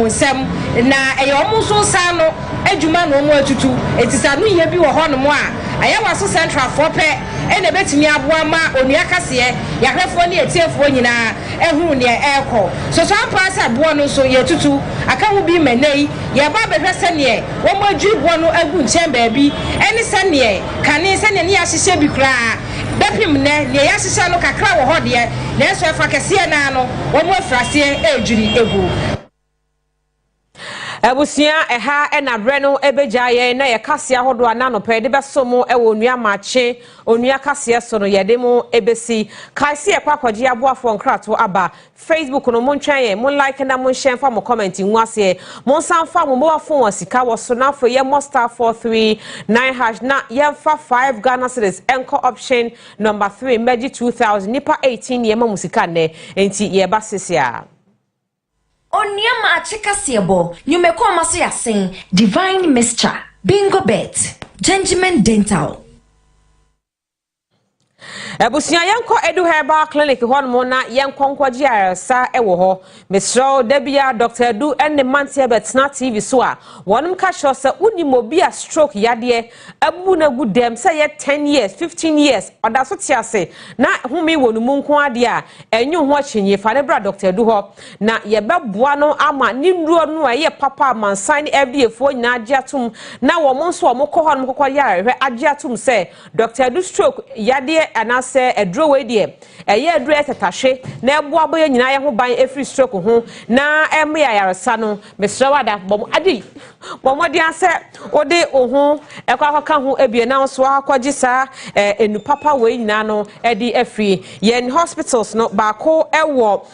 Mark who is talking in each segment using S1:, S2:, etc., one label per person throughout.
S1: nsem na eyomu so sa no adwuma no mu atutu etisa no ye bi wo ho no mo a ayewa so central for pe ene betimi aboa ma onua kase yakrefo ne etiefo nyina ehunu ne ekọ so ampa sa boa no so ye tutu aka ho bi menei ye ba behwe sene wo mo adwi boa no agu nchen ba bi ene sene kane sene ne ya hihye bi kra bepim ne ya hihye no kakra wo ho de na so efa kase na no wo mo afrase ejuri egu Ebusia eha ena breno ebejaye na ye kase ahodo anano pe de besomo ewo onua Maakye onua kase so no ye de mo ebesi kase e kwakwaje aboafo nkrato aba Facebook no montwan ye mon like na mon share fa mo comment nwase mon sanfa mo boafo wasika wo so na fo ye star 439# na ye fa 5 Ghana cedis enko option number 3 meji 2000 nipa 18 ye ma musika ne enti ye basesia
S2: Onua Maakye kasebo nyumeko amaso yasen divine mixture bingo bet gentleman dental
S1: Ebusia yenko edu herbal clinic honmo na yenko nkwaji aresa ewo ho mesro debia Dr. Edu enne mantie betna TV so a wonum ka sho se unimobi a stroke yade abu na gu dem se ye 10 years 15 years oda so tiase na humi wonum nko ade a enyu ho chenye fa ne bra Dr. Edu ho na ye beboa no ama ni nduro no ye papa mansan FDFo nyina agiatum na wo mo nso mo kɔ hɔ no kokɔ yare hwɛ agiatum se Dr. Edu stroke yade anase edro we de eye edro etetahwe na ebo aboye nyina ye ho ban efri stroke ho na eme yaresa no mesrawada bom adi bomodi ase ode oho ekwakoka ho ebie na so akwaji sa enu papa we nyina no edi efri yen hospitals no baako ewo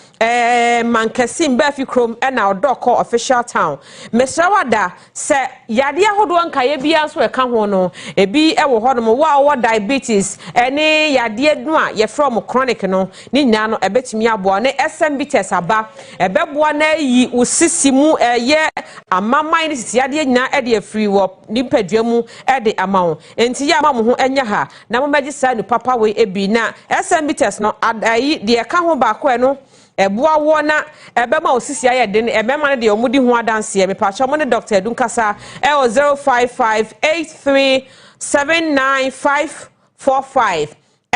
S1: mankesim bafi krom na odoko official town mesrawada se yade ahodo nka ye bia so eka ho no ebi ewo ho no wa diabetes ene yade no a ye from chronic no ni nyina no ebetimi aboa ne SMB test aba ebeboa na yi usisi mu ye amamman ni sisi yade nyina e de free wo ni padua mu e de amawo enti ya amamu ho enya ha na momagi sa no papa we ebi na SMB test no ayi de eka ho ba ko no eboa wo na ebema osisi aye de ebema ne de omudi ho adanse me pacho mo ne Dr. Edu nkasa 0558379545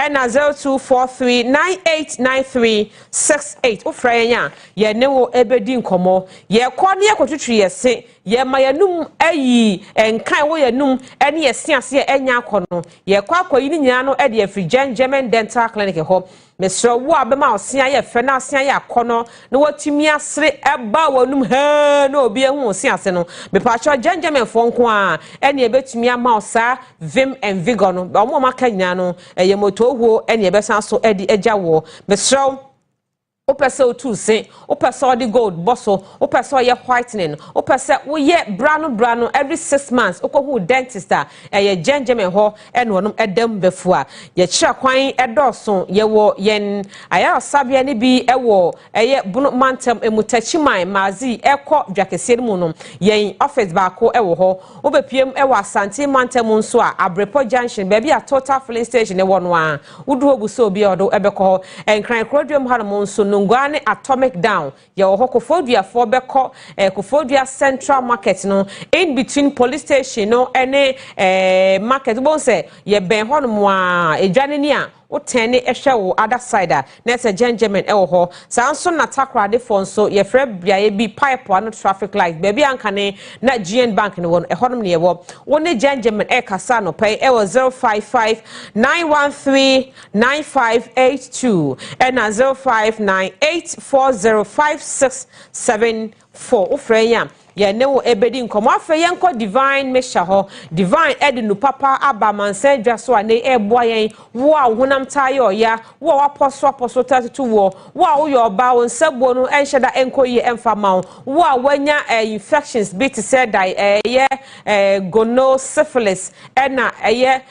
S1: and 0243989368 ofranya ye ne wo ebedi nkomo ye kɔ ne yakotutru ye se ye ma yanum ayi enkan wo yanum ene ye se ase enya akɔ ye kɔ akɔyi ni nyina no e de afri German dental clinic ho mesro wo abema osia ye fe na asia ye akɔ no watumi asre eba wanum ha na obi ehu osia ase no me pa cho German fo nko a ene ebetumi ama osa vim and vigor no ba mo maka nyina no ye moto ho ene ebesa so edi eja wo mesro opese otusin opese the gold bosso opese ye whitening opese wo ye brano every 6 months okohu dentist a ye German ho ene wonum edam befu a ye kira kwan edoso ye wo yen aya sabia ne bi ewo ye bunu mantem emutachiman mazi ekọ dwakese mu no yen office baako ewo ho obepiem ewo asante mantem nso a Abrepo junction baby a total filling station e wono a wudu obuso obi odo ebekọ ho enkran krodwem hanom nso no ngwane atomic down ye wo Kofodua for beko Kofodua central market no in between police station no ene market bon se ye ben ho no mo a edwane ni a utene ehwe wo other side a na se German e wo ho sanso na takrade fo nso ye frɛ biaye bi pipe no traffic light baby ankane na GN bank ne won ehonom ne ye wo ne German e kasa no pay e wo 0559139582 and 0598405674 ufrenya ye ne wo ebedi nkomo afa ye nko divine mixture ho divine edi no papa aba mansan dwa so ane eboa yen wo a honam taye oya wo wa poso tatu wo a wo yo ba won sabo no enhyeda enko ye emfa ma wo a wanya infections bit said ye gono syphilis na ye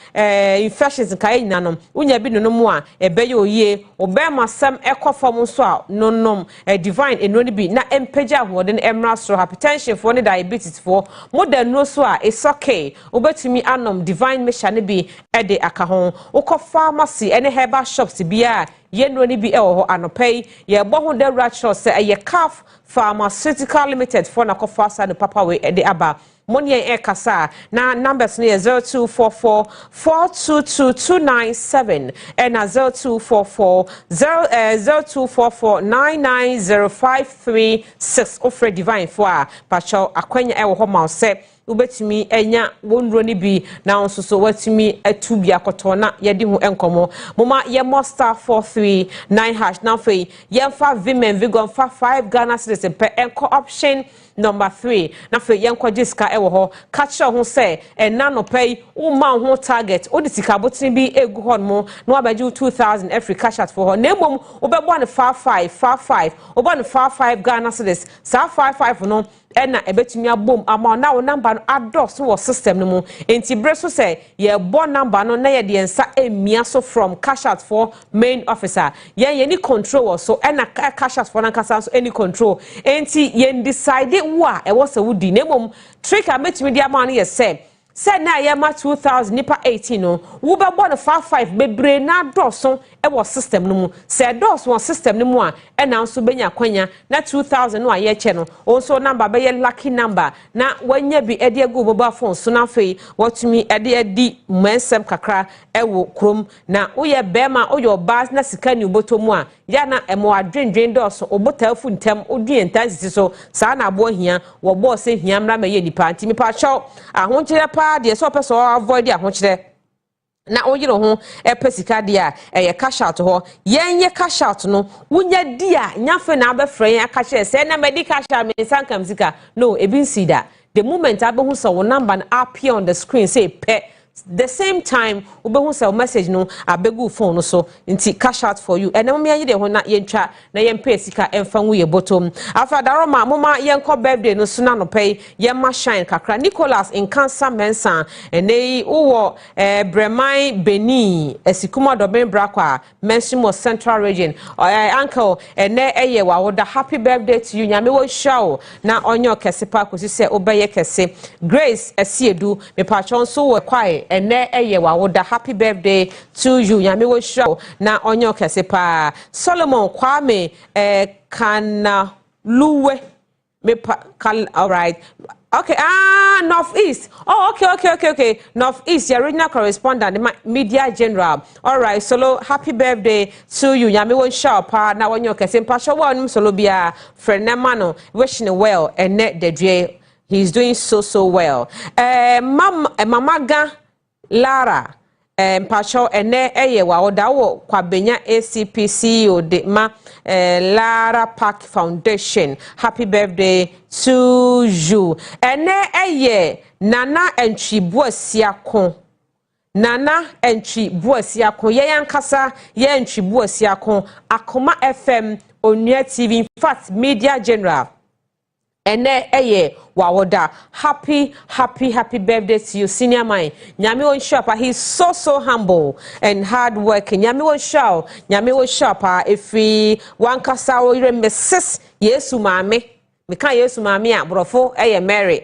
S1: infections kai nanom unya bi no mu a ebe ye oye obe masam ekofom so a nonom divine eno ni bi na empeja ho den emra so hypertension for the diabetes for modern no so a it's okay obetumi anom divine mixture ne bi e de aka ho ukọ pharmacy ene herbal shops bia ye no ni bi e wo ho anopay ye bo ho de ratio se ye calf pharmaceutical limited for na kofasa no papa we e de aba money e kasa na numbers ne 0244 422297 and 0244 0244 99053 offer divine for pacho akwanya e wo ho ma se ubetimi enya wonro ni bi na onso so watimi atu bi akoto na yedi hu enkomo moma ye star 439# na fe ye fa vimen vigon fa 5 Ghana cedis per enko option number 3 na fe ye nkwaje sika ewo ho ka kire ho se ena no pay wo ma ho target odi sika botini bi egu ho mo na wabaji 2000 every cash out for ho na emom obebo na 55 obo na 55 Ghana cedis sa 55 no ena ebetumi abom ama na wo number no ados wo system no mu enti breso say ye bo number no na ye de ensa emia so from cash out for main officer ye ni control so ena cash out for na kasa so any control enti ye decide wa e wo se wo di na mom trick a betumi di ama no ye say na ye ma 2000 nipa 18 no wo be bo no 55 bebre na doso e wo system no mu se doso wo system no mu a e na nso benya kwanya na 2000 no a ye che no onso number be ye lucky number na wanya bi e de go mobile phone so na fei watumi e de adi mensem kakra e wo krom na wo ye bema wo your bas na sika ni obotomu a ya na e mo adwendwen doso obotafu ntem oduen ntantisi so sa na abo hia wo bo se hia mra me ye nipa ntimi pa chaw ahonkyere pa de so person avoid ahonkyere na oyiro ho pesika dia ye cash out ho yenye cash out no wunya dia nyafe na abefre yan cash se na medical cash me sankam sika no ebi nsida the moment abehu so wo number appear on the screen say pe the same time ubehu say message no abegu phone no so nti cash out for you ene me yede ho na yentwa na yempe sika emfa nwu ye bottom afa daroma moma yenko birthday no so na no pay yemma shine kakra Nicholas in cancer mensa ene uwo Bremai Beni esikuma doben brakwa mention central region uncle ene eye wa woda happy birthday to you nyame wo show na onyo kese pa Kusi se obeye kese Grace esiedu me pa chonso wo kwae ene eye wa woda happy birthday to you nyame wo show na onyo kese pa Solomon Kwame kana luwe me pa all right okay northeast oh okay northeast your original correspondent the media general all right solo happy birthday to you nyame won show pa na onyo kese pa show won solo bia friend na mano wishing well and net the dre he's doing so well mama ga Lara Pacho ene eye wa odawo kwa benya ACPC de ma Lara Park Foundation happy birthday to you ene eye nana entry buasiakon nana entry buasiakon ye yankasa ye entry buasiakon Akoma FM Onua TV in fact media general ene eye wawoda happy birthday to you senior man nyame won shop he's so humble and hard working nyame won shop efi wankasa wo yire Mrs Yesu maame meka Yesu maame a brofo eye Mary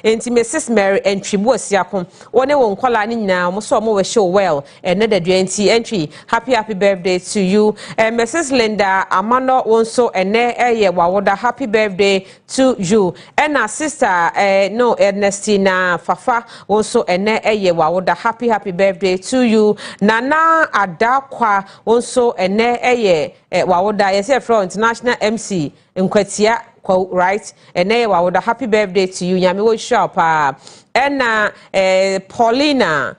S1: enti Mrs Mary entwibu osiakon woni won kwala ni nyina mo so mo we show well ene da duanti entry happy birthday to you Mrs Linda Amano wonso ene eye wawoda happy birthday to you ena sister no Ernestina Fafa wonso ene eye wawoda happy birthday to you Nana Adakwa wonso ene eye wawoda yesi from international MC nkwatia right and now I would a happy birthday to you nyame wo shop and Paulina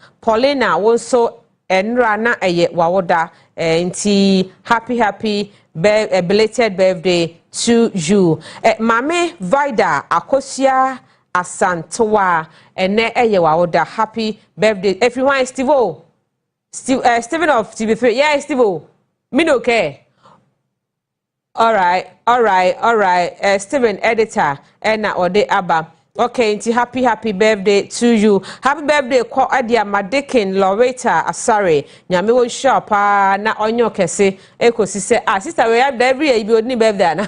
S1: also enra na eye wawoda nti happy belated birthday to you mame Vida Akosia Asantoa and now eye wawoda happy birthday everyone Steve Steven of TV3 yeah Steve me no care. All right. Steven editor and ode aba. Okay, nti happy birthday to you. Happy birthday kwa adia Madekin Loretta Asare. Nyame wo shop na onyo kese ekosi se sister we have every year bi odni birthday na.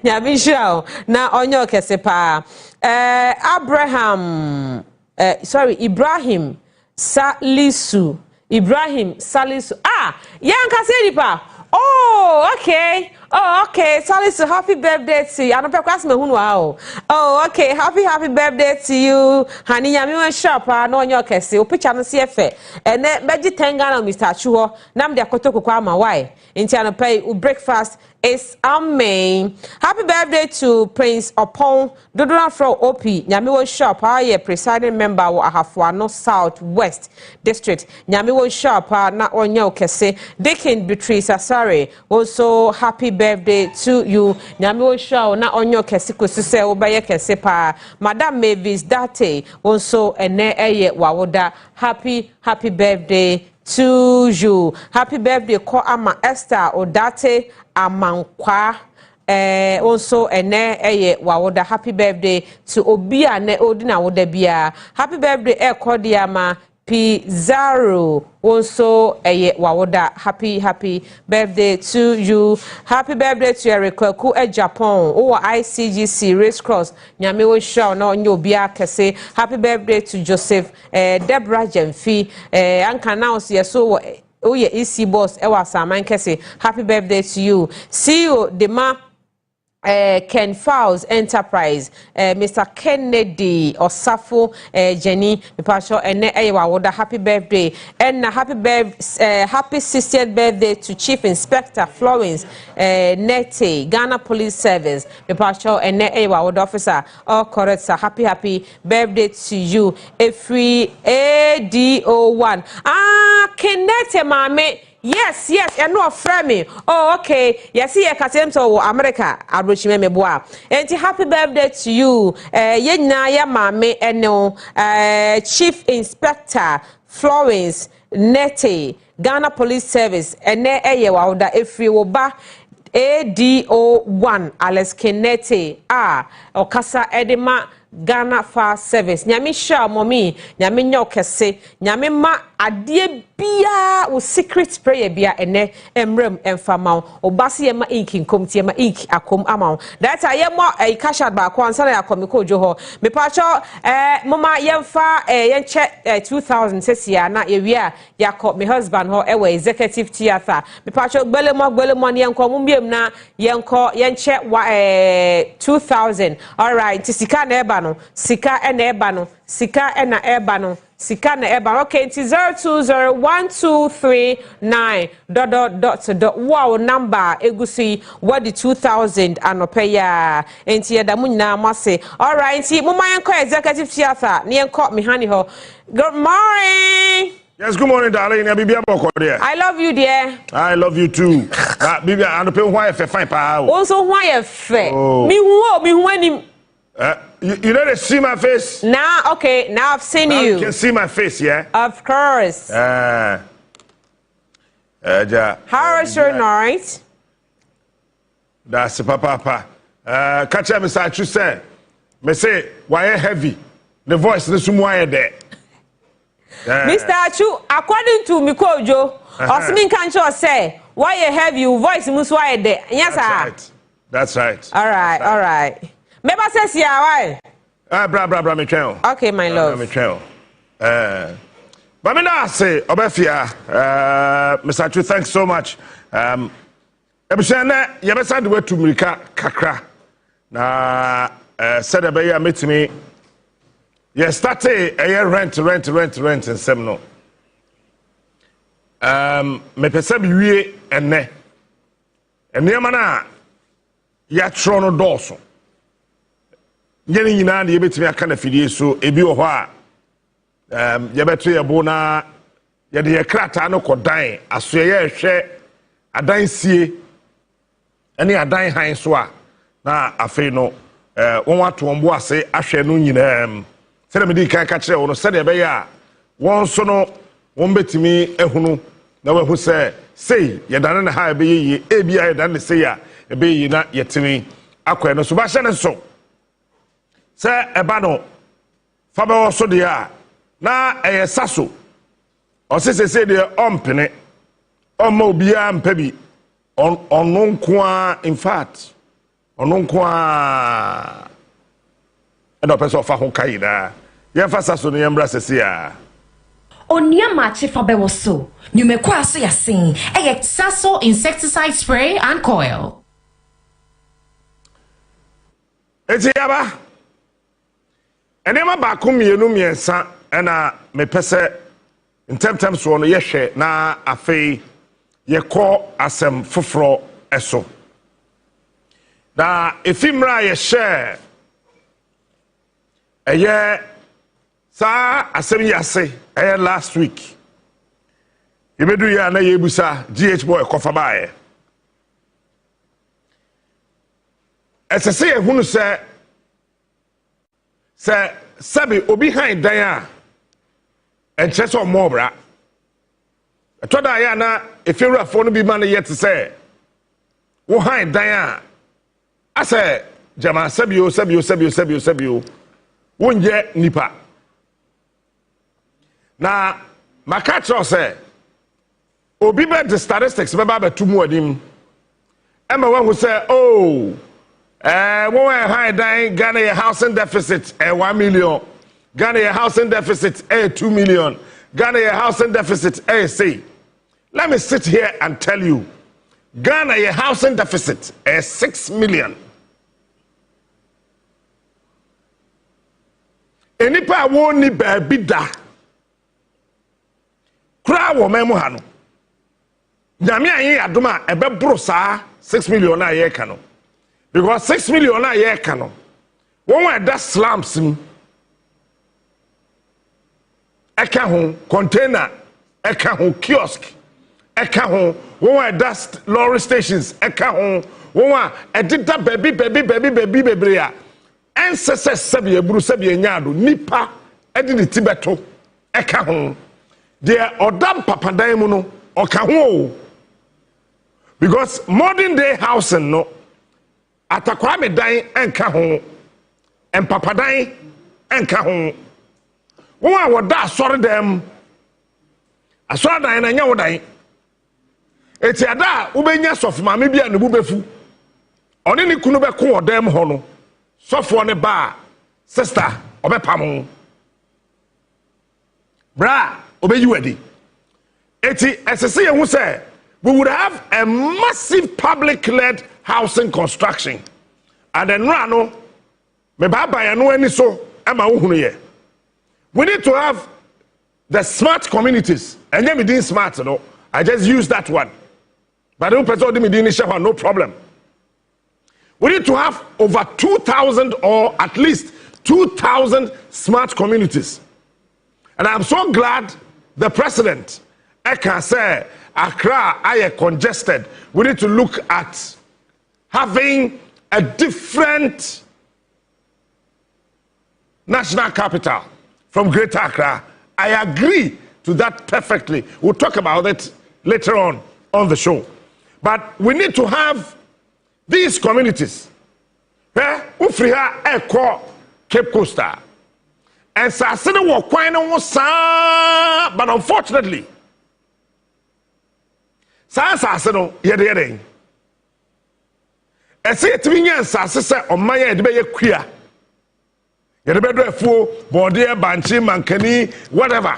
S1: Nyame show na onyo kese pa. Ibrahim Salisu Ibrahim Salisu. Yanka Sedipa. Oh, okay. Oh, okay. Salisu, happy birthday to you. I don't know. Oh, okay. Happy birthday to you. Honey, I'm shop. No, your case. You picture no CFA. And then, Beji Tengana, Mr. Chuo. Nam de Kotoko Kwama. Why? In pay breakfast is amen. Happy birthday to Prince Opon Dodona from OP Nyamiwo shop. I presiding member of Ahafwano South West District. Nyamiwo shop na onyo kese. Dikin Beatrice Asare. Also happy birthday to you. Nyamiwo shop na onyo kese kususe obaye kese pa. Madam Mavis Date. Also ene eye wawoda. Happy birthday to you. Happy birthday ko ama Esther Odate Amankwa. Also ene eye wawoda. Happy birthday to Obia ne Odina wodebia. Happy birthday Kodiama Pizarro. Also eye wawoda. Happy birthday to you. Happy birthday to Erica ku Japan. O ICGC Race Cross. Nyamiwo show na onyo bia kese. Happy birthday to Joseph Deborah Jemfi. Anka announce yeso oh yeah, EC boss ewa saman kese. Happy birthday to you. CEO Dema Ken Fowles Enterprise, Mr. Kennedy Osafo Jenny Mipasho ene ewa woda happy birthday and happy 60th birthday to Chief Inspector Florence Nete Ghana Police Service Mipasho ene ewa woda officer all correct sir. Happy birthday to you. Every ADO1 Kenneth mame. Yes, and no frame. Oh, okay. Yes, here Katem to America. Abrochime meboa. And happy birthday to you. Yena ya mame eno Chief Inspector Florence Nete Ghana Police Service. Ene eye wawda efri woba ADO1 Alex Kenete Okasa Edema Ghana Fire Service. Nyami sha momi, nyami nyokese, nyami ma adie bia o secret prayer bia ene emrem emfama obasi yema ink nkom tie ma ink akom ama that ayemo kasha ba ko ansa na yakomiko joho me pacho mama yemfa yenche 2000 sesia na yewia yakọ me husband ho ewe executive theater me pacho gbelemo ne yenko mumbiem na yenko yenche 2000 all right sika na eba no sika ena eba no sika ena eba no sika na eba okay it's 020123 ... wow number egusi what the 2000 anope ya enti ya damu nyina mase all right enti mama yenko executive theater ne yenko me hani ho good morning.
S3: Yes, good morning, darling.
S1: I love you, dear.
S3: I love you too. Bibi, I don't pay why fine pa.
S1: Also, why fair? Me who
S3: you know they see my face?
S1: Now, okay, now I've seen you.
S3: You can see my face, yeah?
S1: Of course. How is your night?
S3: That's papa. Catch up, Mr. Achu say. Me say, why heavy? The voice is why there.
S1: Mr. Achu, according to Mikojo, Osmin Kancho say, why heavy? Voice must why there. Yes, sir.
S3: That's right.
S1: All right. Maybe says yeah, why?
S3: Bra, me trail.
S1: Okay, my love.
S3: Me trail. But me now say, Obefia, Mr. Achu, thanks so much. Ebusene, yebesa de wetu Mirika kakra. Na said abeya meet me. Yes, started a rent and some no. Me pesa biwie enne. Enne mana ya trono doso. Nyeni nyina na yebetimi aka na fidie so ebi wo ho a yebeto yebo na ye de krata no kodan aso ye hwe adan sie ene adan han so a na afei no won wato won bo ase ahwe no nyina sɛ me di kan ka kyerɛ wo no sɛ de be ya won so no won betimi ehunu na wahu sɛ sei ye dane na ha be ye ebia ye dane sei a be yi na yetimi akwa no so ba hye ne so sɛ eba no fa be wo so de a na saso osese de ompene omma obia mpa bi ono nko a in fact ono nko a and a person of a Hokaida. Yemfa saso ne yembra sesi a.
S2: Onua Maakye fabewo so. Nyumeko aso yasin.
S4: Saso insecticide spray and coil.
S3: Eti yaba. Enema baako mienu miensa ena mepese ntem so no yehwe na afei yekọ asem foforo eso. Da efimra ye share eye sa asem yase eye last week. Yebedu ya na yebusa GH boy kofa baaye. Esese ehunu se sabi obi han dan a enche so mobra. Etoda ya na efewura fo no bi ma na yet say wo han dan a ase jama sabio wonje nipa na makacho say obi be the statistics be ba tumu adim ema wan say oh wo han dan Ghana your housing deficit 1 million, Ghana your housing deficit 2 million, Ghana your housing deficit say. Let me sit here and tell you, Ghana your housing deficit 6 million. Enipa woni baabi da. Kura wo memu ha no. Nyame ayi adoma ebebro saa 6 million na ye ka no. Because 6 million na ye ka no. Won wa da slums mu. Eka ho container, eka ho kiosk. Eka ho won wa da lorry stations, eka ho won wa edida baby bebre a ensese sabi eburu sabi enyado nipa edi ne tibeto eka ho de odam papadan mu no oka ho because modern day housing no atakwa me dan enka ho empapadan enka ho won a woda asore dem asore dan na nya wodan eti ada ubenya sof ma me bia ne bubefu oni ni kunu be ko odam ho no sofo ne ba sister obepam bra obeyi wedi eti esese ye hu say we would have a massive public led housing construction and then no me baba ya no ani so ema wo hunu ye we need to have the smart communities and me din smart no I just use that one but don't person me din no problem. We need to have over 2,000 or at least 2,000 smart communities. And I'm so glad the president, Eka, say, Accra, I congested. We need to look at having a different national capital from Greater Accra. I agree to that perfectly. We'll talk about it later on the show. But we need to have these communities, Ufriha Eko Cape Costa, and Sasina Wakwano was but unfortunately, Sasano Yedering. I say to me, Sasa on my head, be a queer. You're better fool, Bordia, Banchi, Mankani, whatever.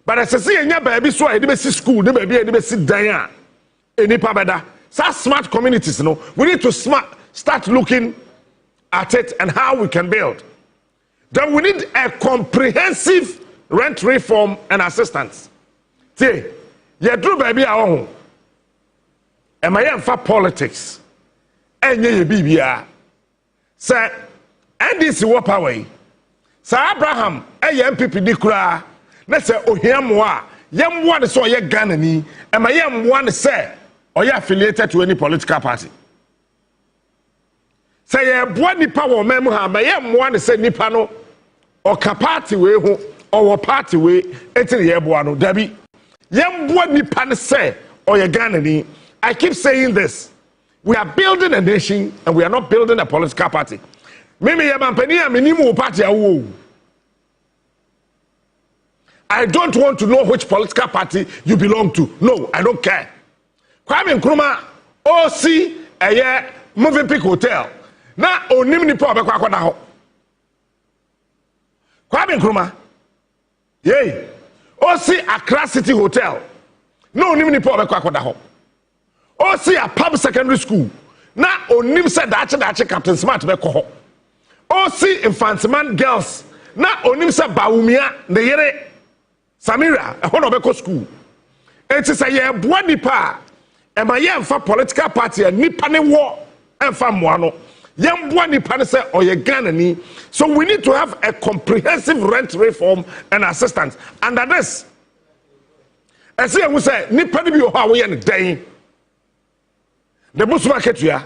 S3: But as I say, in your baby, so I didn't see school, the baby, I didn't see Diane, any pabada. Such smart communities, you know, we need to start looking at it and how we can build. Then we need a comprehensive rent reform and assistance. See, you do baby our home. Am I for politics? And ye BBA. Say, and this is away. Sir Abraham, a MPP Nikura, let's say, oh, yam yam one so ye Ganani, and my yam one say. Or you affiliated to any political party. Say ye boa nipa wo memu ha ma ye mo an say nipa no or ka party we ho or party we enti ye boa no dabi ye boa nipa ne say or ye Ghana ni. I keep saying this. We are building a nation and we are not building a political party. Mimi ye mampani am ni mu party awo. I don't want to know which political party you belong to. No, I don't care. Kwame Nkrumah OC eye moving pick hotel na onim ni pa obekwa kwada ho Kwame Nkrumah yey o si Accra City Hotel no onim nipa obekwa akoda ho o si a pub secondary school na onim se dache Captain Smart beko ho o si Infantsman Girls na onim se Bawumia ne yere Samira e ho no beko school enti se ye boa nipa e ma ye mfa political party nipa ne wo emfa moa no yem boa nipa ne se oye Ghana ni. So we need to have a comprehensive rent reform and assistance under this. I say we say nipa ne bi o ha wo ye ne dan the bush market ya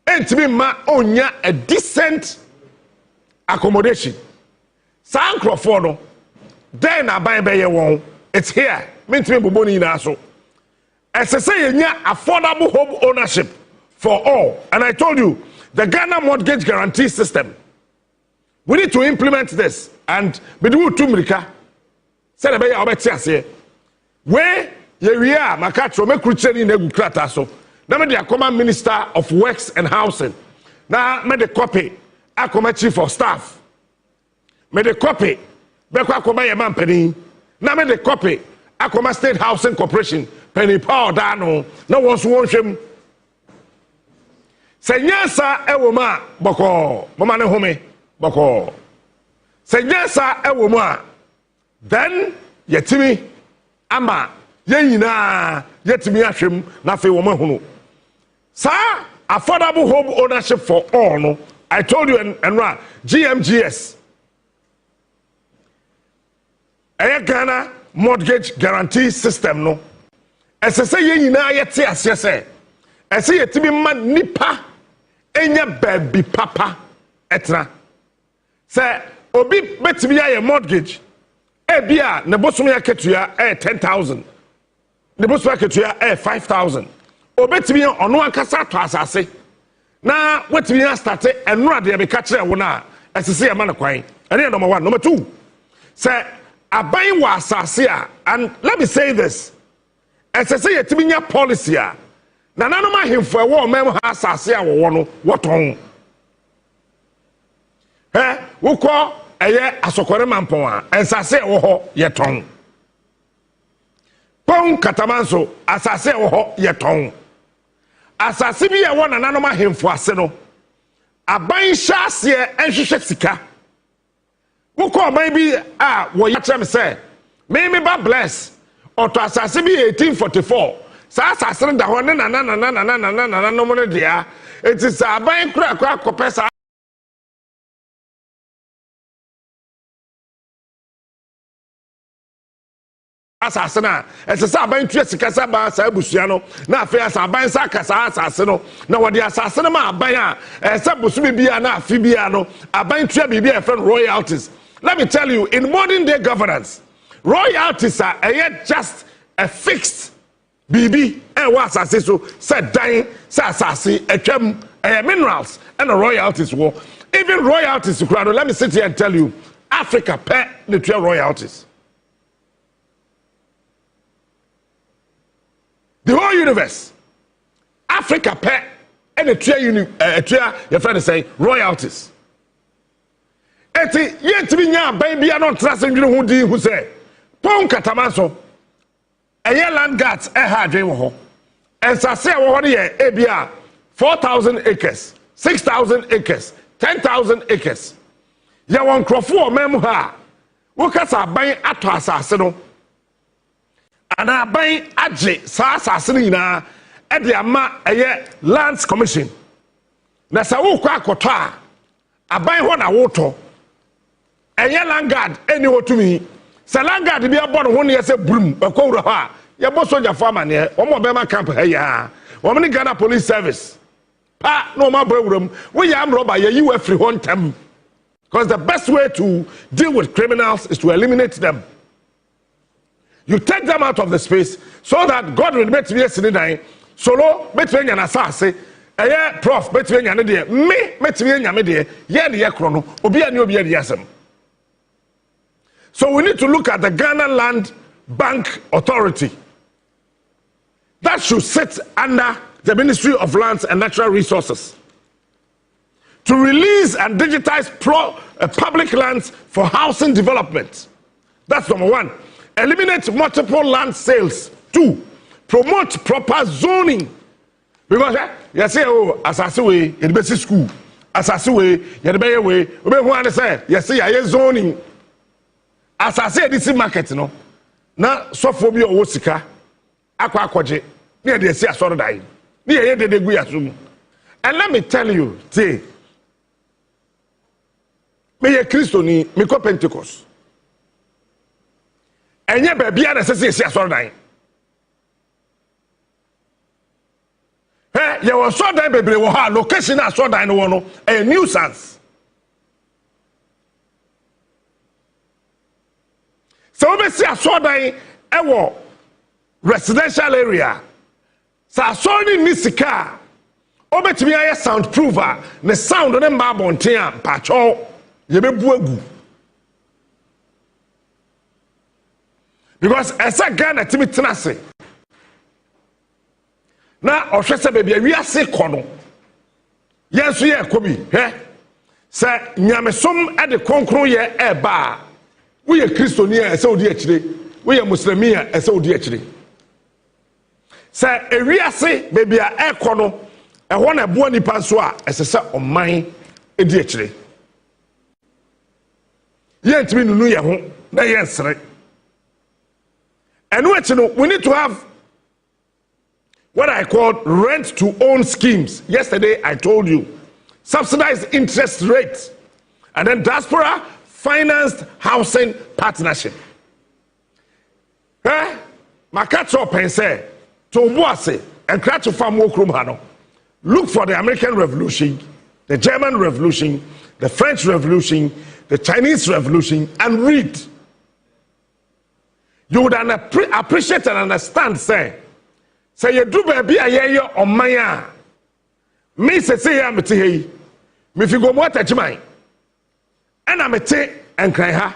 S3: entimi ma onya a decent accommodation san crofo no then aban be ye won it's here mentimi boboni na so say yenya affordable home ownership for all. And I told you the Ghana mortgage guarantee system, we need to implement this. And bedu tumrika say be ya obeti ase we ye wia makatro mekrucheni na egu krata so na me the command minister of works and housing na me the copy akoma chief of staff me the copy bekwa akoma ye mampani na me the copy akoma state housing corporation penny power dano na won so wonhwem senyasa ewoma boko mama ne home boko senyasa ewoma then yetimi ama yenyina yetimi ahwem na fe wo mahunu sa affordable home ownership for all no I told you and GMGS Ghana mortgage guarantee system no esese yenyina yete asese ese yetimi ma nipa enya baby papa etra se obi betimi ya mortgage bia ne bosom ya ketua 10,000 ne bosom ya ketua 5,000 obetimi ono ankasa to asase na wetimi ya start enura de be ka kire wo na esese ya ma ne kwan ene number 1. Number 2 say aban wa asase a, and let me say this, esese yetimi nya policy a na nanom ahemfo ewo mem ha asase a wo no woton wukọ eye asokore mampon a ensase wo ho yeton pon katamanso asase wo ho yeton asase bi ye wona nanom ahemfo ase no aban hyase enhwehwe sika wukọ aban bi a wo yachem say me ba bless oto asase bi 1844 sa asase da ho ne na no mo ne dia it is aban kura kopesa asase na esese aban tue sika sa ba sa abusua no na afi asa aban sa kasa asase no na wode asase no ma aban a ese busumi bia na afi bia no aban tue bibia e friend royalties. Let me tell you, in modern day governance, royalties are just a fixed bibi and what asase so said dying sa asase etwam minerals and the royalties wo even royalties. Let me sit here and tell you, Africa pay the 12 royalties. The whole universe, Africa pay and the 12 your friend say royalties. Eti yet be nya baby are not trusting you who say pon katamanso eye land guards ha dwen wo ho ensase wo ho ye ebia 4,000 acres 6,000 acres 10,000 acres ya won krofo o mem ha wo kasa ban ato asase no ana ban age sa asase ni na e de ama eye lands commission na sa wo kwa akoto a aban ho na wo to eye landguard eni wotumi se landguard bi abono ho ne yese brum akowura ha ye bo soja farmer ne o mo be ma camp ha ya o me Ghana police service pa no ma brawuram we ya am robber ye you free home tem, because the best way to deal with criminals is to eliminate them. You take them out of the space so that God will make me a solo between yana sase eye prof between yana de me between yana de ye de ye krono obi ani obi de yasem. So we need to look at the Ghana Land Bank Authority that should sit under the Ministry of Lands and Natural Resources to release and digitize public lands for housing development. That's number 1. eliminate multiple land sales. 2, promote proper zoning. Because you say, oh, asase way, you the best school. Asase way, you the better way. We be want to say, you see, I zoning. Asase this market, no. Na so phobia o sika. Akwa akwaje. Ni dey see asoro dai. Ni ye dey gu asum. And let me tell you, say, me ye Christoni, me ko Pentecost. Enye bebia na sese see asoro dai. Hey, you was so dan bebre wo ha location na so dan no no a nuisance. So we see so dan e wo residential area. Sa so ni nisika. Obetimi aye soundproofer, the sound on mba bonten a pacho ye bebu agu. Because esa Ghana timi tenase. Na ohwese bebia wi ase kono yenso ye kobi he se nyamesom e de konkron ye e ba wo ye kristoni e se odi akire wo ye muslimi e se odi akire se ewi ase bebia e kono e ho na bo nipa so a esese oman e di akire ye ntimi nunu ye ho na ye nsere eno echi no we need to have what I call rent to own schemes. Yesterday I told you subsidized interest rates and then diaspora financed housing partnership. Makacho pense to boase and crash to farm hano. Look for the American Revolution, the German Revolution, the French Revolution, the Chinese Revolution, and read. You would appreciate and understand, say. Say you do baby aye on maya. Me say ya mete hey. Me fi go mo touch mine. And I mete and cry ha.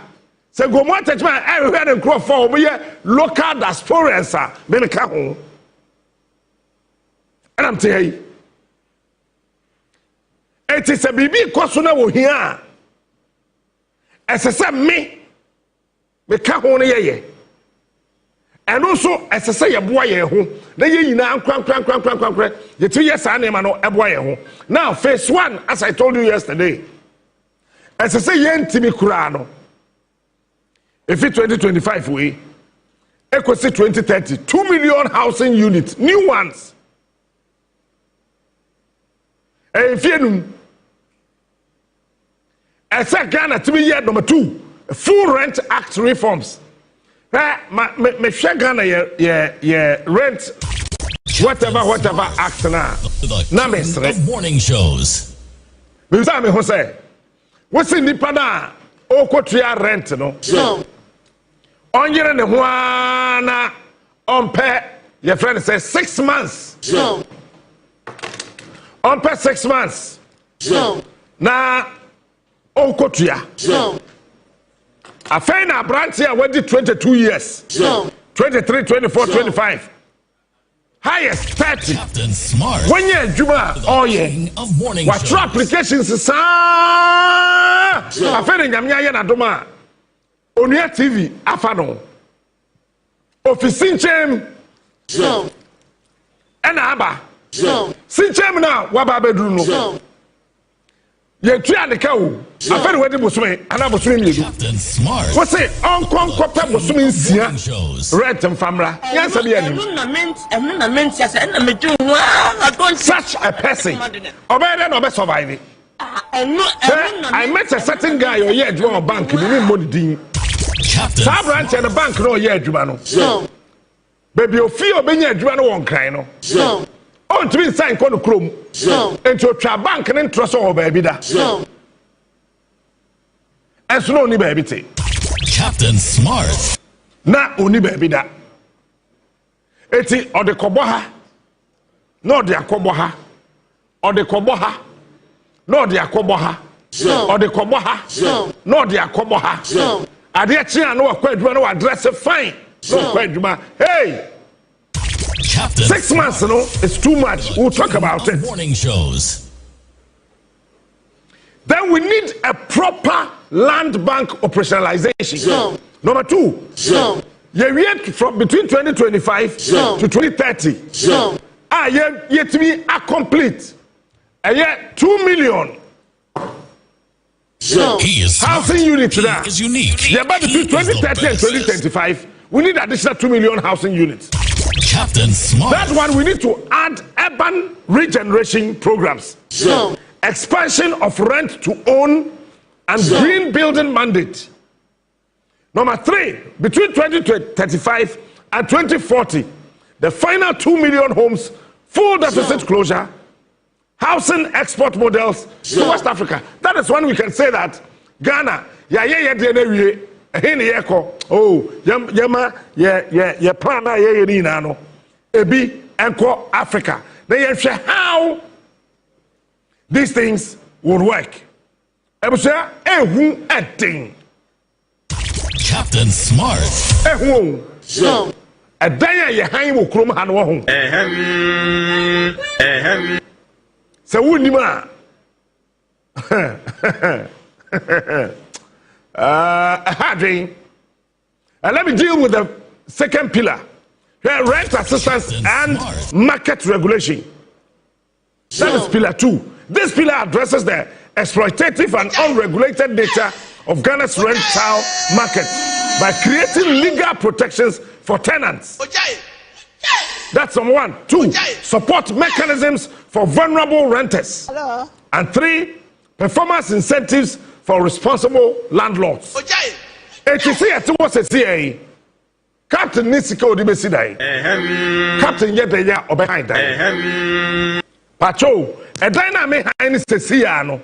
S3: Say go mo touch mine everywhere and crop for we local diaspora me me ka ho. And I'm tell you. It is a bibi koso na wo hia. Esese me ka ho na ye. And also, as I say, a boy, they now crank. You 2 years, I name a boy. Now, phase 1, as I told you yesterday, as I say, yen Timmy Kurano. If it's 2025, we equal 2030, 2 million housing units, new ones. And if you as I Ghana to be year number 2, full rent act reforms. Me Ghana ye rent whatever act na mesre
S5: morning shows.
S3: Me say me ho say we see nipa na o kotua rent no onyere ne ho na ompe your friend say 6 months ompe 6 months na o kotua Afei na branch here we did 22 years. 23, 24, 25. Highest 30.
S5: Captain Smart.
S3: When you Juma, oh yeah.
S5: Of morning
S3: what your applications sa? Afei na nyamya na doma. Onua TV afano. Office Sinchem. Ena aba. Sinchem na waba bedru no. Ye tua de ka wo afere we de bosume ana bosume miedu
S5: Captain Smart.
S3: wo say onkon kope bosume nsia red famra yansa be ani such a person obey no be survive I met a certain guy or yeah adwuma bank ni money din sa branch in the bank no yeah adwuma no baby ofi obenya adwuma no won kran no on to be sign kono krom into a bank and interest or baby da and so no baby te
S5: Captain Smart
S3: na oni baby da eti o de kobo ha no de akobo ha o de kobo ha no de akobo ha o de kobo ha no de akobo ha ade a chia no akwaduma no address fine no akwaduma hey
S5: Captain
S3: 6 months, no, it's too much. We'll talk about it.
S5: Morning shows.
S3: Then we need a proper land bank operationalization. Number 2, from between 2025 to 2030. Yet to be a complete. A year 2 million.
S5: He is
S3: housing
S5: smart.
S3: units.
S5: He is unique.
S3: Yeah, but between 2030 and 2025, we need additional 2 million housing units.
S5: Captain Smart.
S3: That one we need to add urban regeneration programs. Expansion of rent to own and green building mandate. Number 3, between 2035 and 2040, the final 2 million homes, full deficit closure, housing export models to West Africa. That is when we can say that Ghana, plan ebi enko Africa. They share how these things would work.
S5: Captain Smart.
S3: A day ye hang will crum and wahom. So Wunima. Let me deal with the second pillar. Rent assistance and market regulation. That is pillar 2. This pillar addresses the exploitative and unregulated nature of Ghana's rental market by creating legal protections for tenants. That's number 1. 2, support mechanisms for vulnerable renters. And 3, performance incentives for responsible landlords. Captain Nisiko Dibesidai. Captain Yedeya Obehaidai. Pacho, a dynamic highness Sesiano.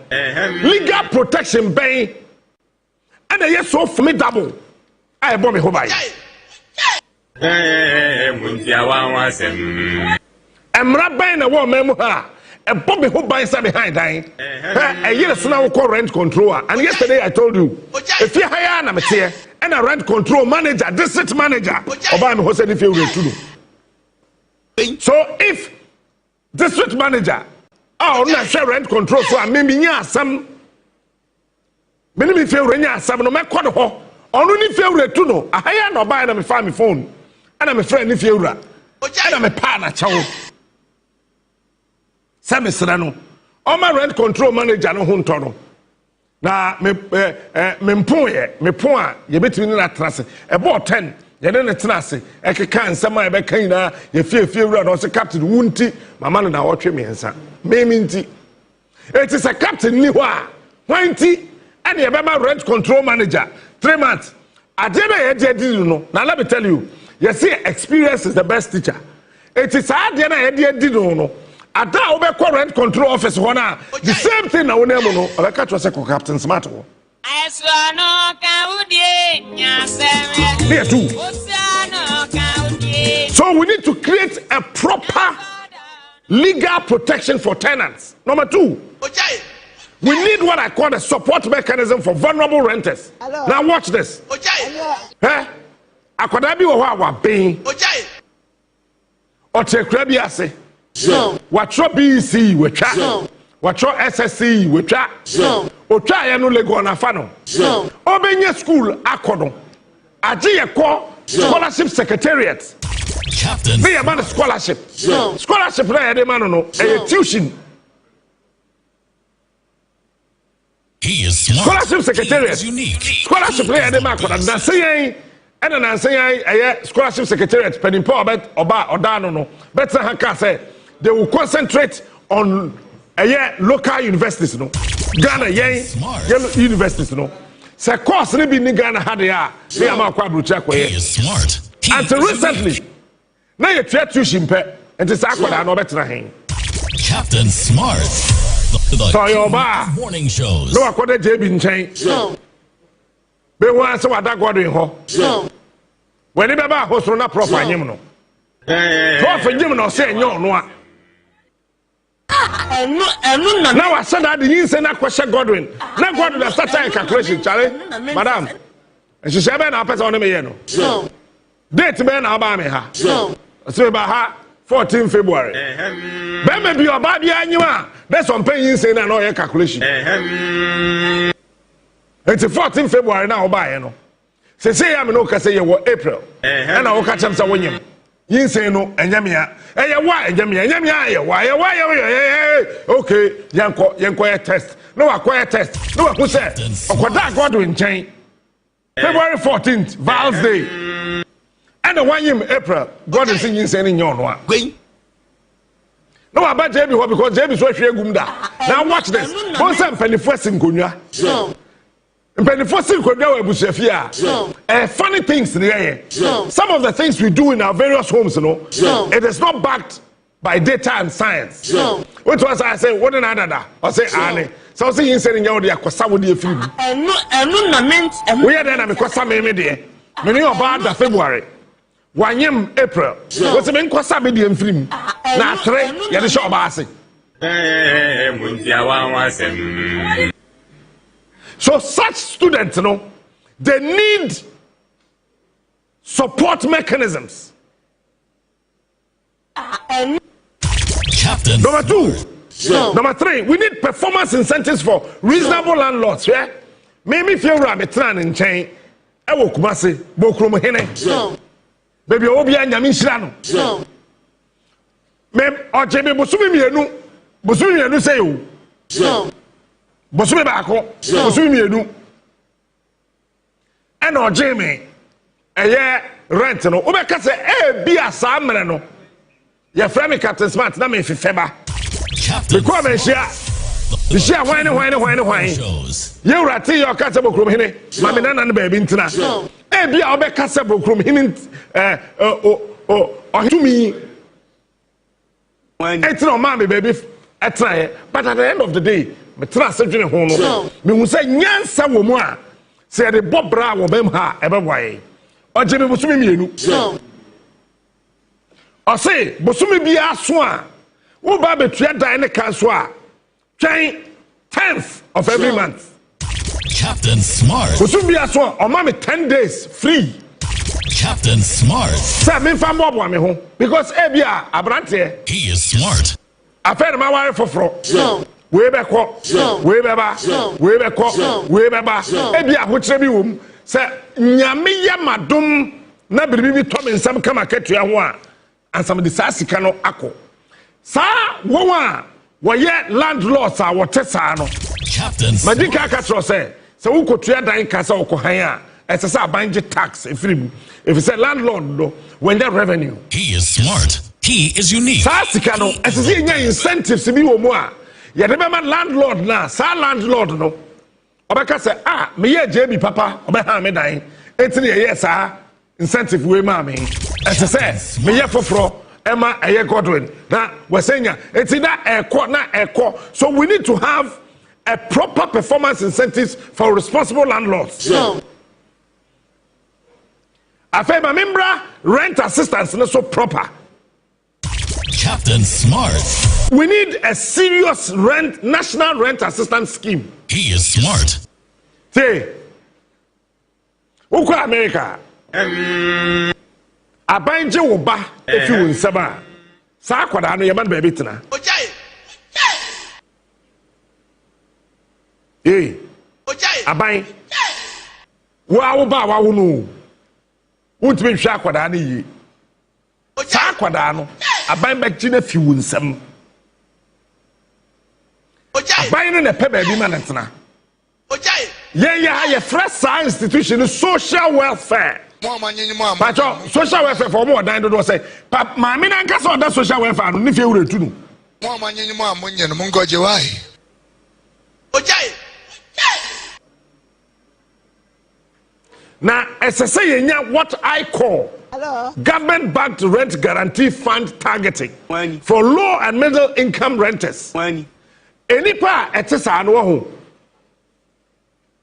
S3: Legal protection bay. And a yes so formidable. I bought me Hobai. I'm rabbi a woman. A Bobby Hobai sat behind dying. A year so now call rent controller. And yesterday I told you, if you hire an amateur and a rent control manager, district manager, Obama Jose if you to do. So if district manager, not share rent control, so I mean, some many feel some no matter what, only feel to know. I hire no buy and find my phone, and I'm a friend if you're and I'm a partner, child. Sami Serano, all my rent control manager no huntono. Na me point ye between na trase about 10 ye na trase e keka nsama e be kan na ye fie wura no se captain wunti mama no na wotwe me nsa me minti it is a captain ni ho a wanti and ye be my rent control manager 3 months ade be ye dey no na let me tell you you see experience is the best teacher. It is hard na ye dey no Ada obekọ rent control office ho na the same thing na wona mu no obeka to say Captain Smart ho. Here too. So we need to create a proper legal protection for tenants. Number 2. We need what I call a support mechanism for vulnerable renters. Now watch this. Akoda bi wo ho awa ben. Otekra bi ase. What your BC with chat, what your SSC with chat, or try no lego on a funnel. Obenya school, Akono, Aji call scholarship secretariat.
S5: Captain.
S3: Be about a scholarship. Scholarship, a man, no, a tuition.
S5: He is smart.
S3: Scholarship secretariat.
S5: He is unique.
S3: Scholarship, a man, and I say, and then I say, scholarship secretariat, penny poor bet or bar or down, no, better Hanka say. They will concentrate on local universities, no. Ghana, universities, no. So course they be in Ghana had they are. They are more quadruple.
S5: He is smart.
S3: Until recently, now you try to shimpe and it's aqua no better hang.
S5: Captain Smart.
S3: So your bar
S5: morning shows.
S3: No, I call it JB in chain. Be one so what that got in ho. When you be about host on a proper him no. Proper him no say no. Now I said that the insane question Godwin. Now Godwin has started a calculation, Charlie. Madam. And she said, I'm person on me. No. Date man about me. So about her 14 February. Then maybe your baby annual. That's on paying insane and all your calculation. It's 14 February now by you know. say I'm no ka say ye wo April and I catch am say wonyem yin say no enyamia eye wa enyamia ye wa okay yanko test no acquire test no who say okoda Godwin nchen February 14th Val's Day and the one year April God is singing saying in Onua no about JB because JB so hwe gumda now watch this won say mpanifo sinkonwa mpanifo sinkonwa wa busuafia funny things some of the things we do in our various homes it is not backed by data and science what was I say what another or say ane so say yin say nyawo de akosa wo de afiri
S6: enu na ment
S3: we are there na me kosa me de me ni oba da February wanyem April wo se me nkosa me de amfirim na atre ye de show ba ase so such students they need support mechanisms.
S5: Captain
S3: Number 2 Number 3 we need performance incentives for reasonable landlords. Yeah, me feel ra me tran nchen e wo kumase bokrom hene baby obi anyame nhira no me ojebe bosumi mienu say o bosumi ba ko bosumi mienu e na ojeme eye rent no obeka say e bia sa mre no ye frame Captain Smart na me fefeba because me share wine ye urati yo ka se bokrom hene ma me na baby ntina e bia obeka se bokrom hene tumi it's no mama baby try but at the end of the day me try say dwene ho no me hu say nyansa wo mu a say de bobra wo bem ha e be boy oje me bosumi mienu o say bosumi bia so a wo ba betua dan ne kan so a twen 10th of every month
S5: Captain Smart.
S3: bosumi bia so a o ma me 10 days free.
S5: Captain Smart.
S3: Say me fa mo me ho because e bia abrante
S5: He is smart.
S3: affair ma ware foforo we be ko we be ba we be ko we be ba e bia ho kire bi wom say nyame ye madom na biribi bi to me nsam kama ketua ho a ansam de sa sika no akọ sa won a wo ye landlords a wo te sa no
S5: Captain
S3: magika ka tro say wo kotua dan ka sa wo ko han a ese sa banji tax efiri if you say landlord no when that revenue
S5: He is smart. He is unique.
S3: sa sika no ese say nya incentives bi wo mu a ye de be ma landlord na sa landlord no obeka say me ye JB papa obe ha me dan etini ye sa incentive we ma me ese say me ye foforo ema eye Godwin na we say nya eti na ekọ so we need to have a proper performance incentives for responsible landlords. Afa ma membra rent assistance no so proper.
S5: Captain Smart.
S3: We need a serious national rent assistance scheme.
S5: He is smart.
S3: Say, Uko America. Abanje wo ba efi wo nsaba. Sa akwada no yeman baby tena. Aban. Wo ba wa wo no. Untimi hwa akwada no yi. Sa akwada no aban ba gina fi wo nsam. Aban no na pe baby ma na tena. Yeah, fresh institution social welfare. But social welfare for more than do say. But my mina nka so that social welfare no nife wure tu no. Now, as I say, what I call government-backed rent guarantee fund targeting for low and middle income renters. Any part at this annual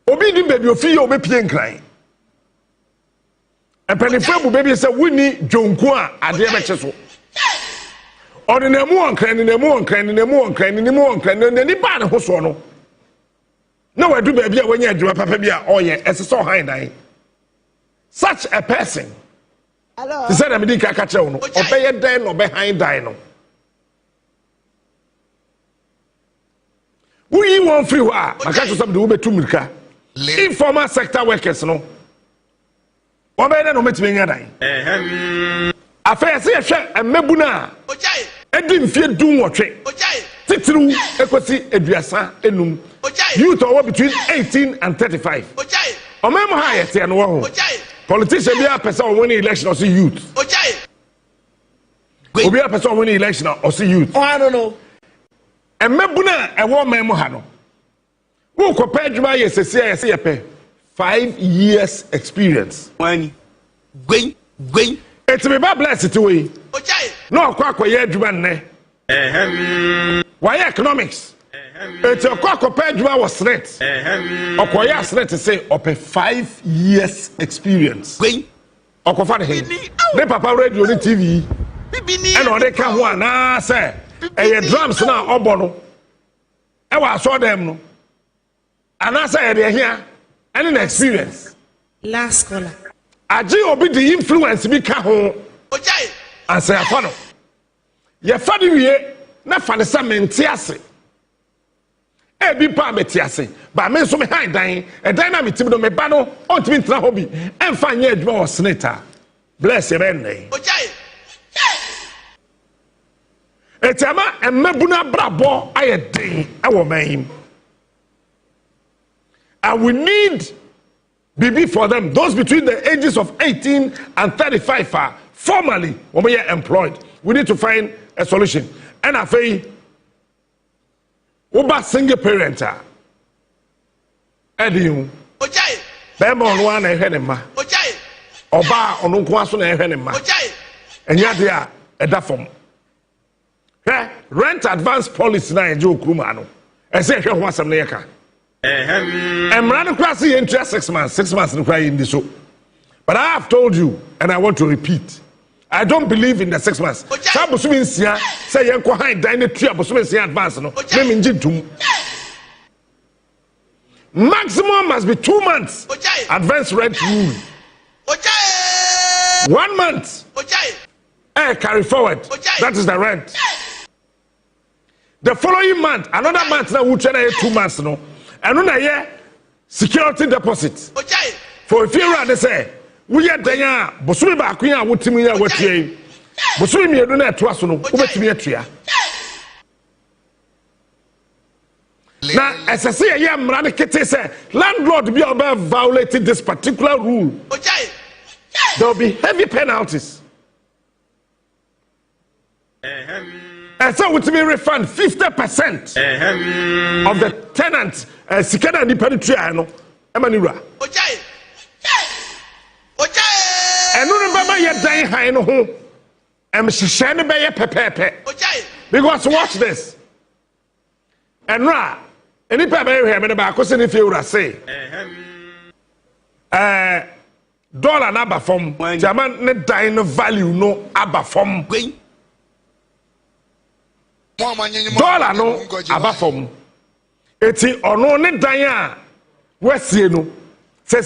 S3: obi di baby ofi obi pie nkran e penifo baby say we ni jonku a ade be cheso ordinary nkran ni ba ne ho so no na wadu baby a wanya adwuma papa bi a oye esese ohan dan such a person hello say na me di kaka che wo no obeye dan no be han dan no we won free wa maka so some de wo betu mirika informal sector workers no Obey no metime nya dan. Afia se yehwe emebuna. Edim fie dum wotwe. Titru ekosi eduasa enum. Youth are between 18 and 35. Omem ha yete no wo. Politician be a person win election or see youth. Obi a person win election or see youth.
S6: Oh, I don't know.
S3: Emebuna ewo mem ha no. Wo ko pay djuma yesese yese pay 5 years experience.
S6: When
S3: It's me ba bless it way. No akwa adwuma nne. Why economics? It's a pay adwuma was net. Okoya net say up 5 years experience. Okofa de. Ne papa radio ni TV. And on they can ho na say e drums na obo no. E wa so dem no. And I say they here any experience.
S7: Last caller.
S3: Aji obi the influence bi ka ho. And say afa no. Ye fa de wie na fa ne sa mente ase. E bi pa meti ase. Ba me so me han dan, e dan na metim do me ba no, on timi ntra ho bi. Emfa nya adwuma o senator. Bless you ben nay. Etama emabuna brabo ayeden e wo man. And we need BB for them. Those between the ages of 18 and 35 are formally when we are employed. We need to find a solution. And I say, Uba single parent. Eddie, Bema Onua na ehenema. Oba onunkwaso na ehenema. Enya dia eda form. Rent advance policy na eje okruma no. Ese hwe ho asem na yeka. Emran class into 6 months. 6 months in this show. But I have told you, and I want to repeat, I don't believe in the 6 months. Say yanko high dine tree advance no. Maximum must be 2 months. Advance rent rule. 1 month. Carry forward. That is the rent. The following month, another month now we try 2 months no. And on a security deposit. For if you rather say, we are there, Bosumi Bakuya, what to me, what you Bosumi, you don't have to ask no, what to me a tria. Now, as I say, I am Radicate say, landlord be about violating this particular rule. There will be heavy penalties. And so with me refund 50% of the tenants sikana independent triano emanura and no remember ye dan high no ho hyehyɛ ne bɛyɛ pɛpɛpɛ because watch this and ra any pɛ bɛyɛ hwɛ me ba ko se ne fie wura say dollar na aba fam jama ne dan no value no aba fam dollar no aba fam eti ono ne dan a wasie no se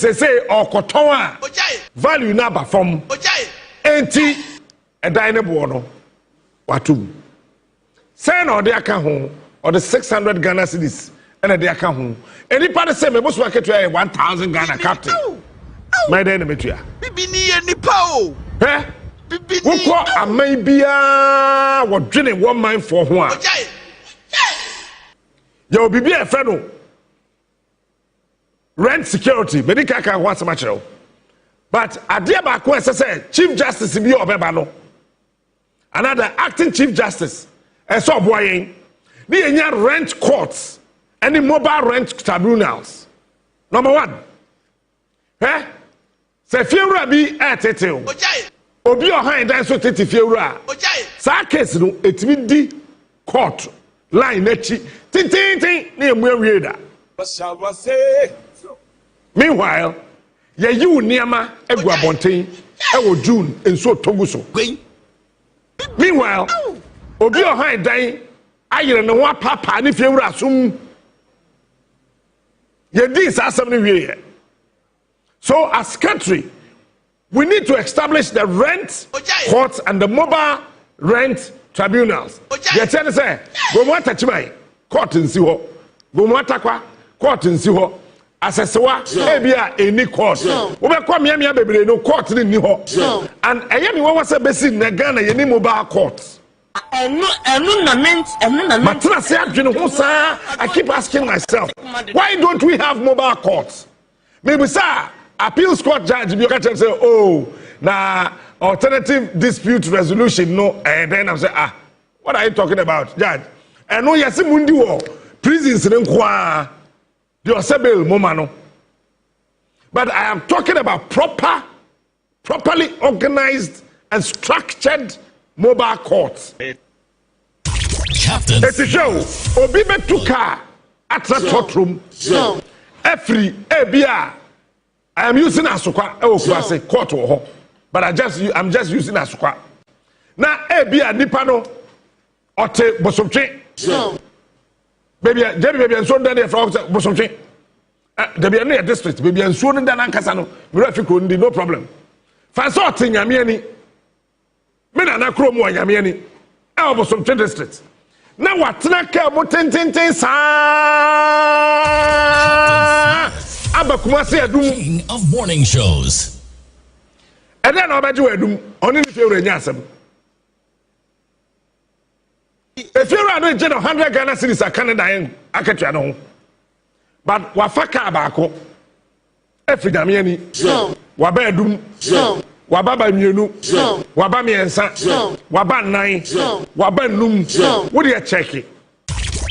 S3: okoton a value na aba fam enti edan ne bo no watum say na ode aka ho ode 600 Ghana cedis and ode aka ho eni pa de say me bo so aketu 1000 Ghana captain my den metua
S6: bibi ni enipa o
S3: Woko amai bia wodwene one mind for ho a yo bibi e fe no rent security medical ka ho asema kire but ade ba ko say chief justice bi obeba no another acting chief justice so boyen ni enya rent courts any mobile rent tribunals. Number 1 say fiura bi etetel obi ohan dan so tete fiewura sa case no etimi di court line echi tintin na emu awie da meanwhile ye you niama egu abonten e wo June enso togu so meanwhile obi ohan dan ayere ne ho papa ne fiewura sum ye di sa asem ne wie so as country we need to establish the rent courts and the mobile rent tribunals. They tell say, go mo atachimai court nsi ho. Go mo atakwa court nsi ho. Asesewa ebia any court. We be come me bebre no court ni ho. And eye me won say besi na Ghana ye ni mobile court. I keep asking myself, why don't we have mobile courts? Maybe sir, appeals court judge be catch and say, oh, na alternative dispute resolution no, and then I'm say, what are you talking about, judge? I know yesi mundi wo prisons in kwa the osebel momano. But I am talking about properly organized and structured mobile courts.
S5: Captain.
S3: It's a show. Obi betuka at the courtroom. Every ABR. I am using Asukwa. Court or but I'm just using Asukwa. Now ABR Nipano Ote Bosomche. Baby and so then from Bosomche. There be a district. Baby and so then Ankasano. Mirafico no problem. Fansorting Yamiani. Mena na kromo anyamiani elbo some districts na watena ka mo tententen sa abakuma se adum
S5: King of morning shows.
S3: And then obaje adum oni ni feure nya asem if you are not 100 Ghana cedis a Canada en akatua no but wafaka abako efidamiani waba adum Wababa mienu, waba miensa, waba nine, waba num. What do you check it?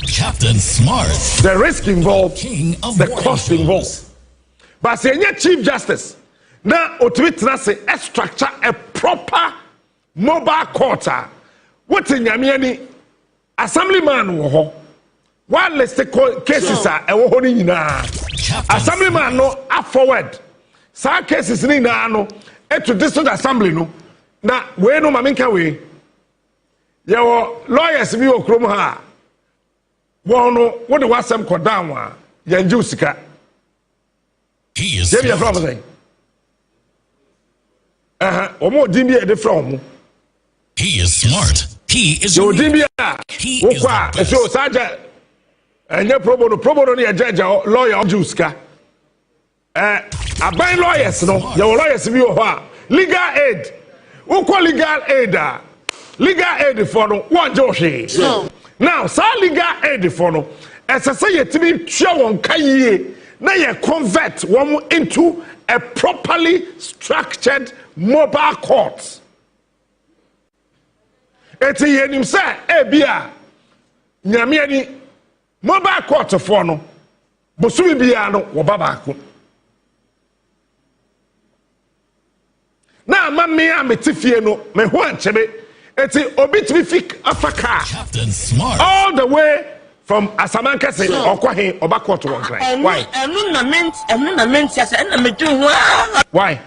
S5: Captain Smart.
S3: The risk involved,
S5: King of
S3: the
S5: morning
S3: cost
S5: shows.
S3: involved. But say Chief Justice, now ultimately say a structure a proper mobile court. What in Yamiani assemblyman wo one list cases are a wohoni na assemblyman no a forward. Some cases ni na no. To district assembly no na we no maminka we your lawyers bi okrom ha won no wo de wasem ko down a yanju sika
S5: He is
S3: dem
S5: smart.
S3: from say omo dimbi e de from
S5: He is smart. He is
S3: yo
S5: unique.
S3: dimbi
S5: He
S3: wo
S5: is
S3: kwa
S5: the best.
S3: so saja enye pro bono ne judge lawyer yanju sika aban lawyers no your lawyers bi wo ho legal aid ukwa legal aid legal aid for no one joshi now sa legal aid for no esese yetimi twa won kaye na ye convert one into a properly structured mobile court eti yenim say ebia nyame ani mobile court for no bosumi bia no wo baba ko na mami ametifie no me ho anchebe eti obi timi fik afaka
S5: Captain Smart.
S3: all the way from Asamanka say okwahe obakoto won cry why why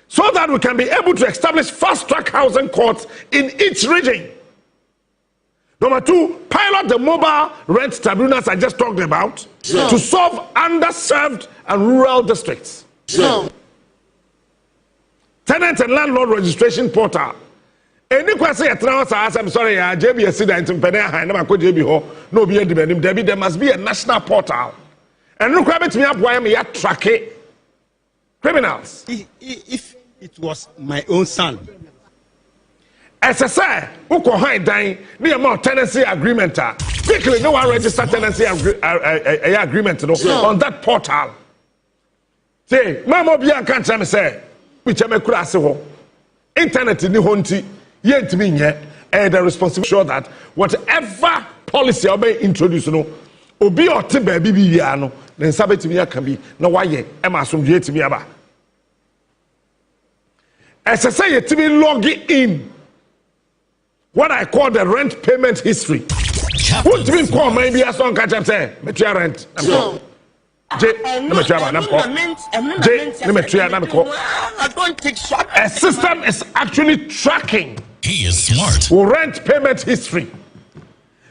S3: so that we can be able to establish fast track housing courts in each region. Number two, pilot the mobile rent tribunals I just talked about to solve underserved and rural districts. Tenant and landlord registration portal. Any question I'm sorry, JB accident in Penaya, I never could JB ho, no be there must be a national portal. And look at me up why me track criminals.
S6: If it was my own son.
S3: As I say, uko high dying, near more tenancy agreement. Quickly, no one register tenancy agreement on that portal. Say, Mama Bian can't tell me say, which I'm a crass internet in the hunty, yet to me yet, and the responsibility sure that whatever policy I may introduce, no, obi or timber bibiano, then sabbat to me can be no why Emma some yet to me about. As I say, to me logging in what I call the rent payment history. What do you mean call maybe a song catch and say, material rent? A system is actually tracking.
S5: He is smart.
S3: Rent payment history.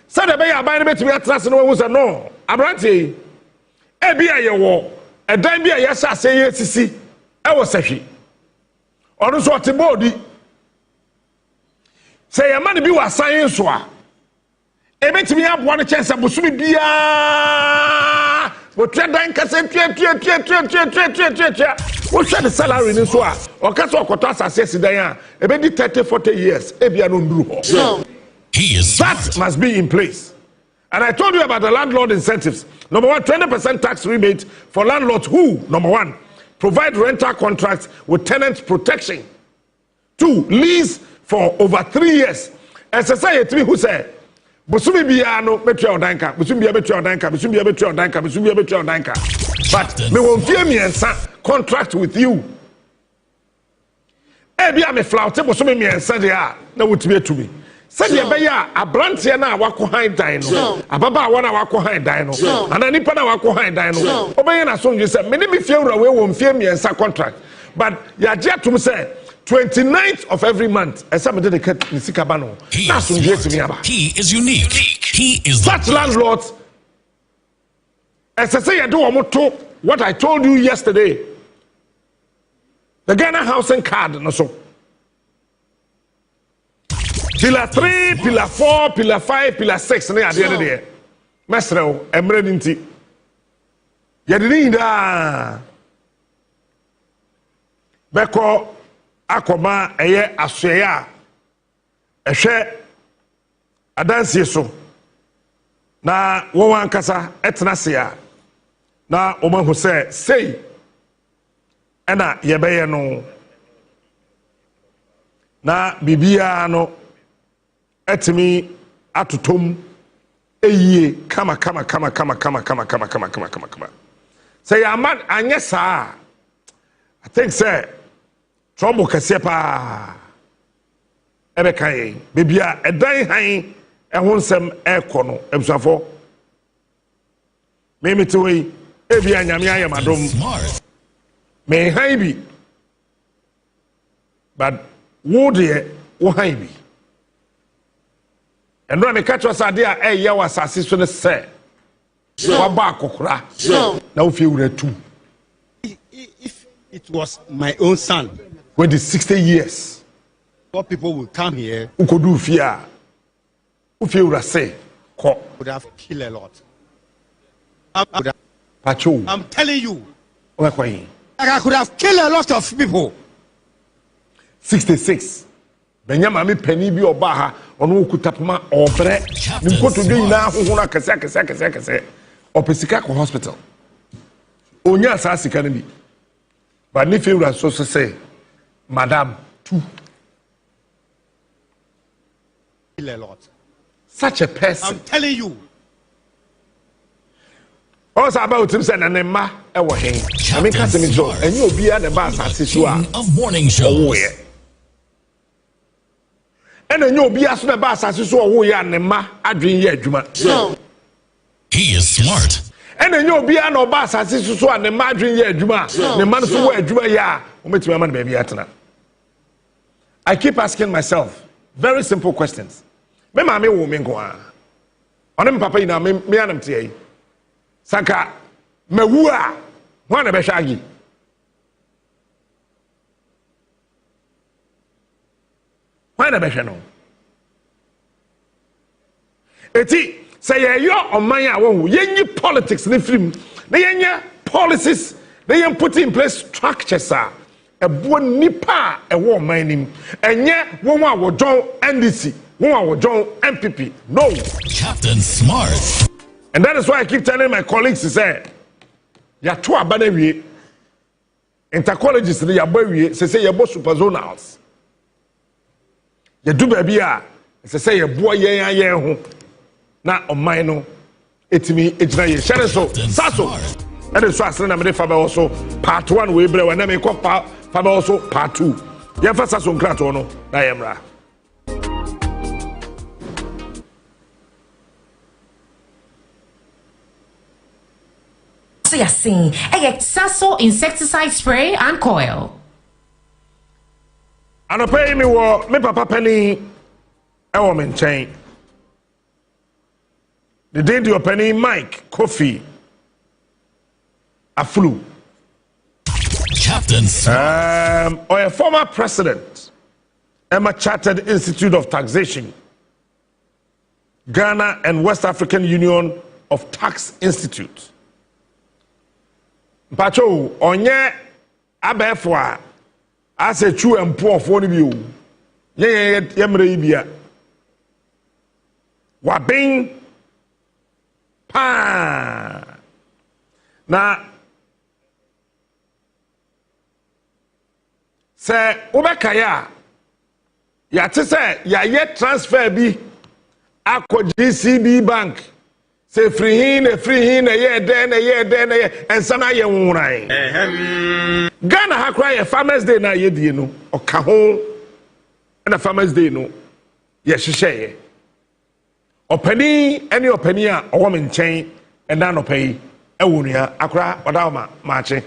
S3: So the buyer buying to be a trust no one no. Abranti. E be a war. A dime be a yes, I say yes. I was a she. Or so at the body. Say a man be was science. ebetimi aboa no chance bosumi bia wo dan kase tua wo hwe the salary ni so a o kase okoto asase sidan a ebedi 30-40 years ebia no nduru ho.
S5: He is smart.
S3: That must be in place. And I told you about the landlord incentives. Number one, 20% tax rebate for landlords who, number one, provide rental contracts with tenant protection. 2, lease for over 3 years. As a society who say, Busumi biano betua odanka, busumi bia betua odanka, busumi bia betua odanka, busumi bia betua odanka. But me won fear me and contract with you. Ebia me flout busumi me and say na wutube to me. Said the beya a brantia na wako hind dino. Ababa wana wako hind dino. And a nipa na wako hind dino. Obey na song you said, many me fear away won't fear me and contract. But ya jet to me say 29th of every month. As some did the cat in Sikabano.
S5: He is unique. He is
S3: such landlords. As I say, I do what I told you yesterday. The Ghana housing card, no so. Pillar 3, pillar 4, pillar 5, pillar 6, and at the end of the day. Master, I'm ready to. Yadinda Beko Akoma, eye aswea ehwe adansie so na wowan kasa etnase a na omahu se sei ena yebeye no na bibia no etimi atotom eyie kama say amad anye saa I think say trouble kase pa ebe kan bibia edan han ehon sem ekono ebusafo me metwe ebia nyame ayemadom me han bi but wo de wo han bi eno me catch us ade a eye wasase so ne se wa ba akokora na wo fie wura tu.
S6: If it was my own son,
S3: when the 60 years,
S6: what people will come here
S3: who do fear, who feel say,
S6: would have killed a lot. I'm telling you, I could have killed a lot of people.
S3: 66. Benyamami penny bi obaha onu kutapuma obre nimkoto de ina hohona kese opesika ko hospital onya asasika ne bi but ni feel so say madam too
S6: Kill a lot.
S3: Such a person.
S6: I'm telling you.
S3: Also about him saying and ma e wo hen I mean case me jo enye obi a ne ba asase so a
S5: of morning shows.
S3: And then you'll be as the bass as you saw who ya and ma adwin ye adwuma.
S5: He is smart.
S3: And then you'll be an bass as you saw and ma adwin ye adwuma. The man so adwuma ya o metime man baby atena. I keep asking myself very simple questions. Me ma me wo me nko a. Onem papa ina me anam tie. Sanka mewu a ho na be hwagi. Why na be hwe no? Eti say ye yo oman a wo yenyi politics ne film. Na yenya policies, na yen put in place structures a ebo nipa e wo oman nim. Enye won a wo John NDC, won a wo John MPP. No.
S5: Captain Smart.
S3: And that is why I keep telling my colleagues to say ya to abana wie intercolleges ne ya bawie say ye bo super zonals. You do baby a say ye boy yen ho na oman no etimi ejina ye share so saso and so asene na me fa ba also part 1 we bre we na me ko fa ba also part 2 ye fa saso nkrato no na ye mra
S2: so ya sing
S4: Saso insecticide spray and coil.
S3: Ano pay me wo me papa penny e wo me nchen. The day your penny Mike Kofi Aflu.
S5: Captain Smart.
S3: Or a former president Emma Chartered Institute of Taxation. Ghana and West African Union of Tax Institute. Pacho, onye abefwa ase chu empo ofo ni bi o. Ye mre ibia. Wabin pa. Na se ubekaya ya tese ya ye transfer bi akọ GCB bank se free hin ye den ensana ye nwuran Ghana ha kra ye Farmers Day na ye die no oka ho na Farmers Day no ye hyehyɛ ye opani any opani a owo me nkyɛn ɛna no pɛyi ɛwɔ nua akra ɔda Maakye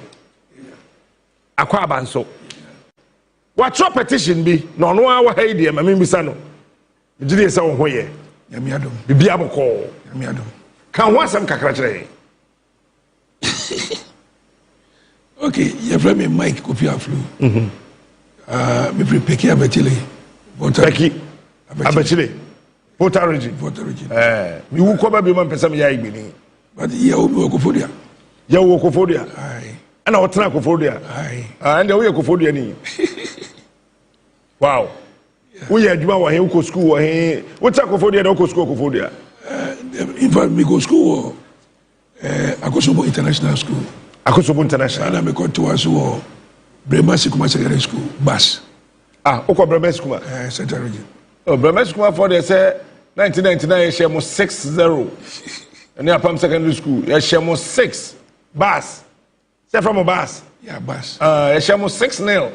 S3: akwa abanso what petition bi na Onua wa ha yi die ma me bisa no gidi se wo ho ye
S7: Yamiadom.
S3: Bibi aboko.
S7: Yamiadom.
S3: Can one some kakra kire?
S7: Okay, you friend me Mike Kofi Aflu. Me prepare Abetile.
S3: Peki. Abetile. Voter region. Me who come be man person me ya igbini.
S7: But ya o me Kofodia.
S3: Ya wo Kofodia.
S7: Aye.
S3: Ana otena Kofodia.
S7: Aye.
S3: And we Kofodia ni. Wow. We are doing what he go school. What's a Kofodia? No school Kofodia.
S7: In fact, me go school. Akosobo International School.
S3: Akosobo International.
S7: And I go to us or Bremer Sikuma Secondary School. Bas.
S3: Oko Bremer Sikuma.
S7: Central Region.
S3: Oh, Bremer Sikuma for they say 1999 share mo 6-0. And near Palm Secondary School. Yeah, share mo 6. Bas. Say from a Bas.
S7: Yeah, Bas.
S3: Share mo 6-0.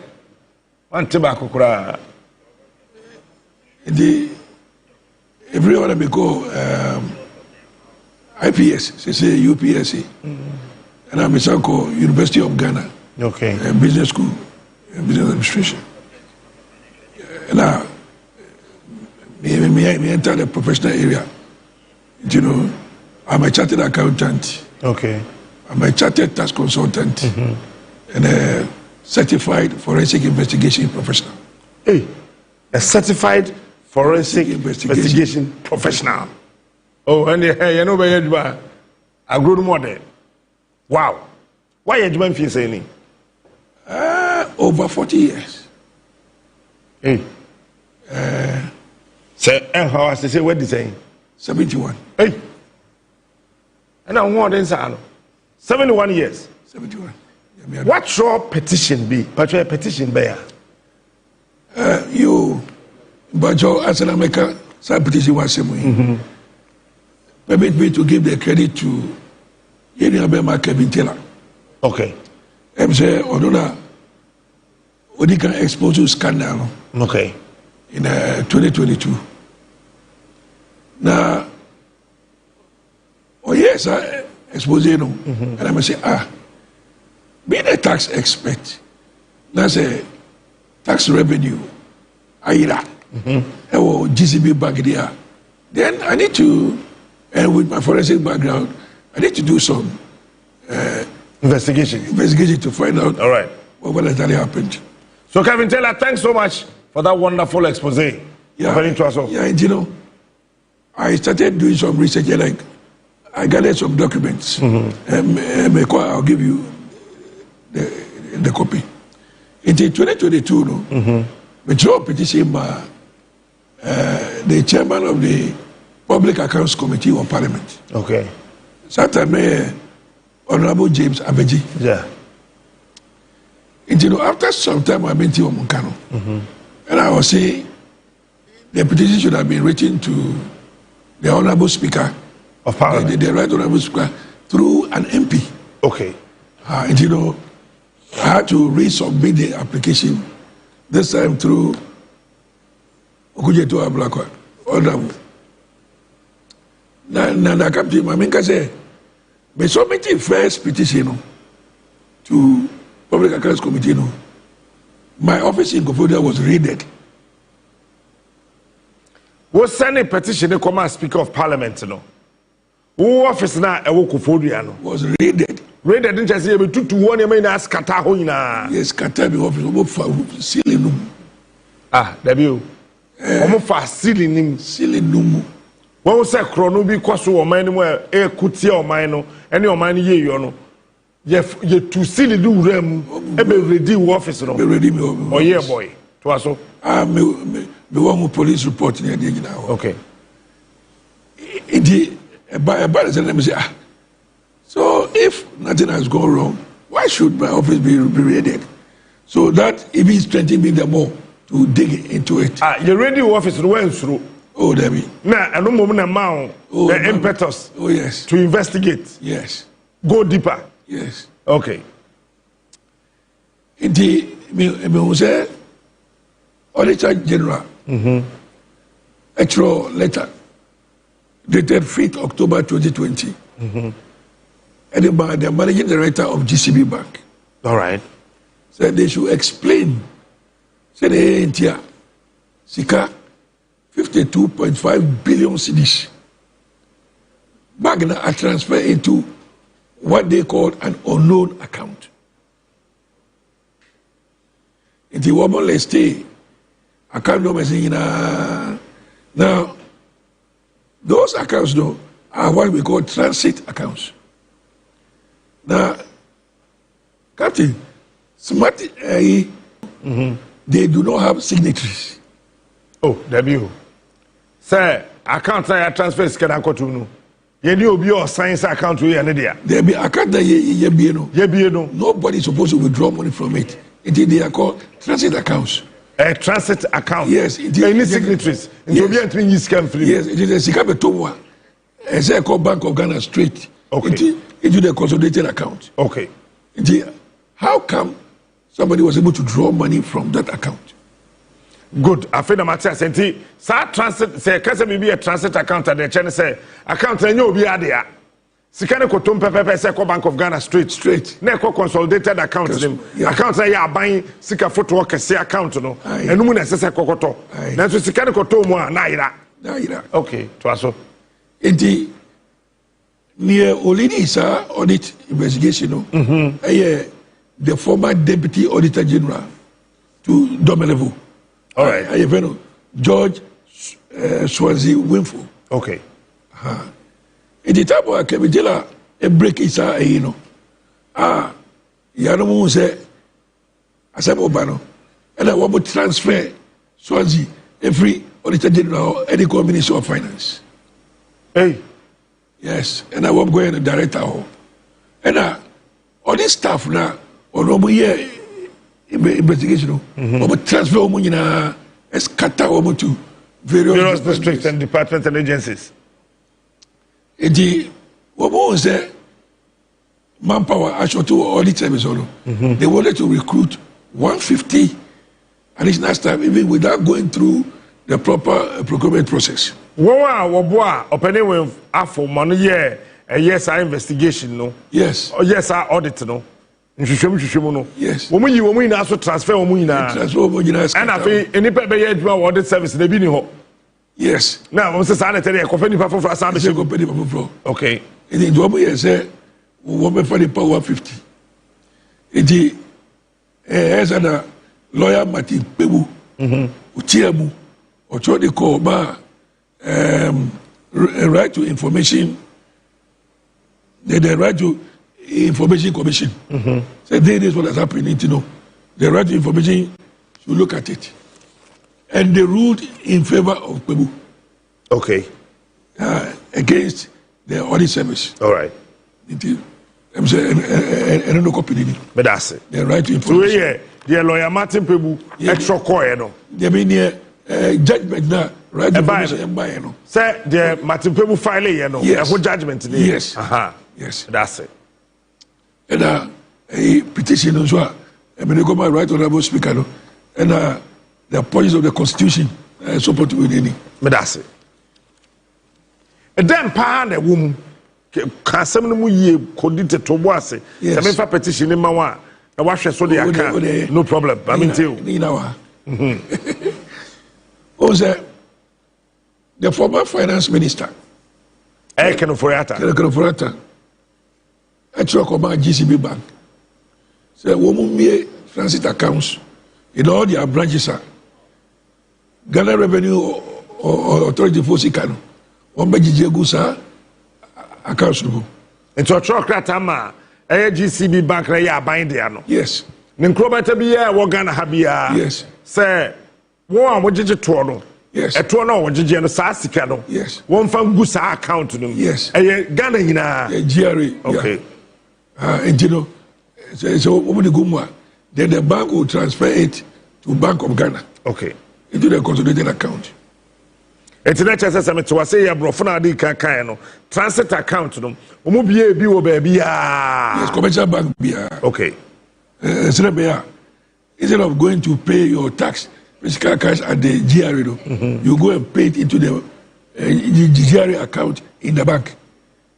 S3: One tobacco kura.
S7: Everyone may go IPS, say UPSC, and I'm a University of Ghana.
S3: Okay.
S7: Business school, business administration. Now, me enter the professional area. You know, I'm a chartered accountant.
S3: Okay.
S7: I'm a chartered tax consultant, and a certified forensic investigation professional.
S3: Hey, a certified forensic investigation professional. Oh, and you know where you are. A good model. Wow. Why are you doing saying?
S7: Over 40 years.
S3: Hey. Say, how I say, what did you say?
S7: 71.
S3: Hey. And I'm more than 71 years.
S7: 71.
S3: What your petition be? But your petition bear.
S7: But your America, some petition was same. Permit me to give the credit to Maakye.
S3: Okay.
S7: I'm saying, Onua, we can expose to scandal.
S3: Okay.
S7: In 2022. Now, oh yes, I expose no. And I'm say, being a tax expert, that's a tax revenue, AIRA, or GCB back there. Then I need to, and with my forensic background, I need to do some
S3: investigation
S7: to find out.
S3: All right.
S7: What actually happened.
S3: So, Kevin Taylor, thanks so much for that wonderful expose.
S7: Yeah, and you know, I started doing some research. Like, I gathered some documents. I'll give you the copy. In 2022, we draw a petition by the chairman of the Public Accounts Committee of Parliament.
S3: Okay.
S7: Sometimes Honorable James Abeji.
S3: Yeah.
S7: And you know, after some time, I went to Omunkano. And I was saying, the petition should have been written to the Honorable Speaker
S3: of Parliament,
S7: the Right Honorable Speaker, through an MP.
S3: Okay.
S7: And you know, I had to resubmit the application this time through Okujeto Ablakwa. Honorable. Now, the captain, my menka say, me submit the first petition to Public Accounts Committee. My office in Kofodia was raided.
S3: Was sending petition to come as Speaker of Parliament, no? Who office now a Kofodia
S7: was raided.
S3: Raided didn't just say be 2-1 you mean as kata hoina.
S7: Yes, kata be office omo fa ceiling.
S3: There be. Omo fa ceiling
S7: ceiling.
S3: When we say chrono be kwaso o man no e kutia o man no ene o man ye yo no ye to see the do rem e be ready office no
S7: be ready me
S3: oh yeah boy to aso
S7: me want police report near the now.
S3: Okay.
S7: So if nothing has gone wrong, why should my office be raided? So that it means strengthening them more to dig into it.
S3: You ready office went through.
S7: Oh, Debbie.
S3: Now, I don't moment amount the impetus.
S7: Oh, yes.
S3: To investigate.
S7: Yes.
S3: Go deeper.
S7: Yes.
S3: Okay.
S7: Me say Auditor General. Actual letter dated 5th October 2020. And the managing director of GCB Bank.
S3: All right.
S7: Said they should explain. Said they ain't here. Sika 52.5 billion cedis. Bank now are transferred into what they call an unknown account. In the woman let's stay. Account number saying now those accounts though are what we call transit accounts. Now, Captain, smart they do not have signatories.
S3: Oh, W. Sir, account I transfer can go to no. You need to be your science account to you there.
S7: There be account that you
S3: no.
S7: Nobody is supposed to withdraw money from it. Indeed, they are called transit accounts.
S3: A transit account.
S7: Yes, it is.
S3: Any signatories. Yes.
S7: Yes, it is a Sikabe Tomwa. As I call Bank of Ghana straight.
S3: Okay.
S7: Into the consolidated account.
S3: Okay.
S7: How come somebody was able to draw money from that account?
S3: Good. I feel the matter. Say, transit. Say, can be a transit account at the channel. Say, account and you be there. Sikane ko tom pepe say ko Bank of Ghana straight. Na ko consolidated account them. Account say ya ban sika photo work say account no. Enu mu na say kokoto. Na so sikane ko tom a na ira. Okay, to aso.
S7: Enti near Olidisa audit investigation no. The former deputy auditor general to Domelevo.
S3: All right.
S7: George Swansea Winfo.
S3: Okay.
S7: In the time of Kebijela, a break is Yanomu say, Asabobano, and I want to transfer Swansea every auditor general, any minister of finance.
S3: Hey.
S7: Yes, and I want to go in the director. And all this stuff now, or no year investigation, or transfer money na escata to various
S3: districts and departments and agencies.
S7: The woman say manpower actually to audit service. They wanted to recruit 150 additional staff even without going through the proper procurement process.
S3: Woboa opening with afo money yes our investigation no.
S7: Yes.
S3: Oh yes our audit no. Nhwehwem no.
S7: Yes.
S3: Womu na so transfer womu na.
S7: Transfer womu na.
S3: And afi enipa be ye adwuma audit service na bi ni ho.
S7: Yes.
S3: Now, we say that the company for okay.
S7: And in Jobu, you say, woman for the power 150. It is a lawyer, Martin Pebu, Utiamu, or what they call right to information. The right to information commission. So, that is what has happened. You know, the right to information should look at it. And they ruled in favor of Pebu.
S3: Okay.
S7: Against the audit service.
S3: All right.
S7: I'm saying, and no copy.
S3: But that's it.
S7: The right to information.
S3: So, the lawyer Martin Pebu, extra coin, no.
S7: They mean, judgment now, right to information.
S3: Say, the Martin Pebu filing, you know, yes. Judgment.
S7: Yes.
S3: Yes. That's it.
S7: And a petition as well. I mean, go my right honorable speaker, and the policy of the constitution support with any.
S3: But that's it. And then pan a woman can some ye could to was it. Yes. Seven petition in Mawa. I wash so they are no problem. I mean, too. Also, the former finance minister, Ekenoforata, actually come out GCB Bank. So, woman me transit accounts in all their branches are Ghana Revenue Authority for Sikano.
S7: One bejije gusa accounts no.
S3: Into a chocolate ama GCB bank na ya bind there no.
S7: Yes.
S3: Ninkrobata bi ya wo Ghana ha bia.
S7: Yes.
S3: Say wo an wogege to no.
S7: Yes.
S3: Eto na wogege no sa sika no.
S7: Yes.
S3: Won fa gusa account no.
S7: Yes.
S3: Ghana hina.
S7: GRA.
S3: Okay.
S7: And you know, so over the Gumwa, then the bank will transfer it to Bank of Ghana.
S3: Okay.
S7: Into the consolidated account.
S3: Internet chance say me to say ya brofo na adi kan no transit account no omo bia bi wo ba bia.
S7: Yes, commercial bank bia.
S3: Okay.
S7: Instead of going to pay your tax, physical cash at the GRA, you go and pay it into the GRA account in the bank.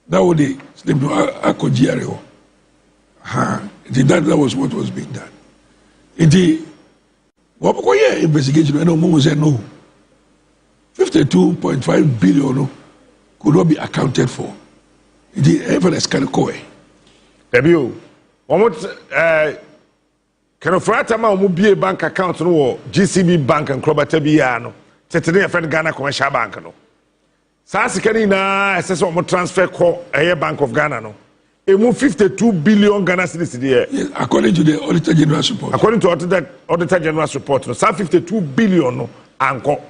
S7: That was the slip to Ako GRA. That was what was being done. What investigation? And Omo said no. 52.5 billion could not be accounted for. The evidence can go.
S3: Debut. Almost can offer ma omo bie bank account no GCB bank and Krobata bia no. Tetene friend Ghana commercial bank no. Sa sika ni na ese so omo transfer call Bank of Ghana no. Emu 52 billion Ghana cedis there.
S7: Yes, according to the Auditor General's report.
S3: According to Auditor General's report, no, 52 billion no anko.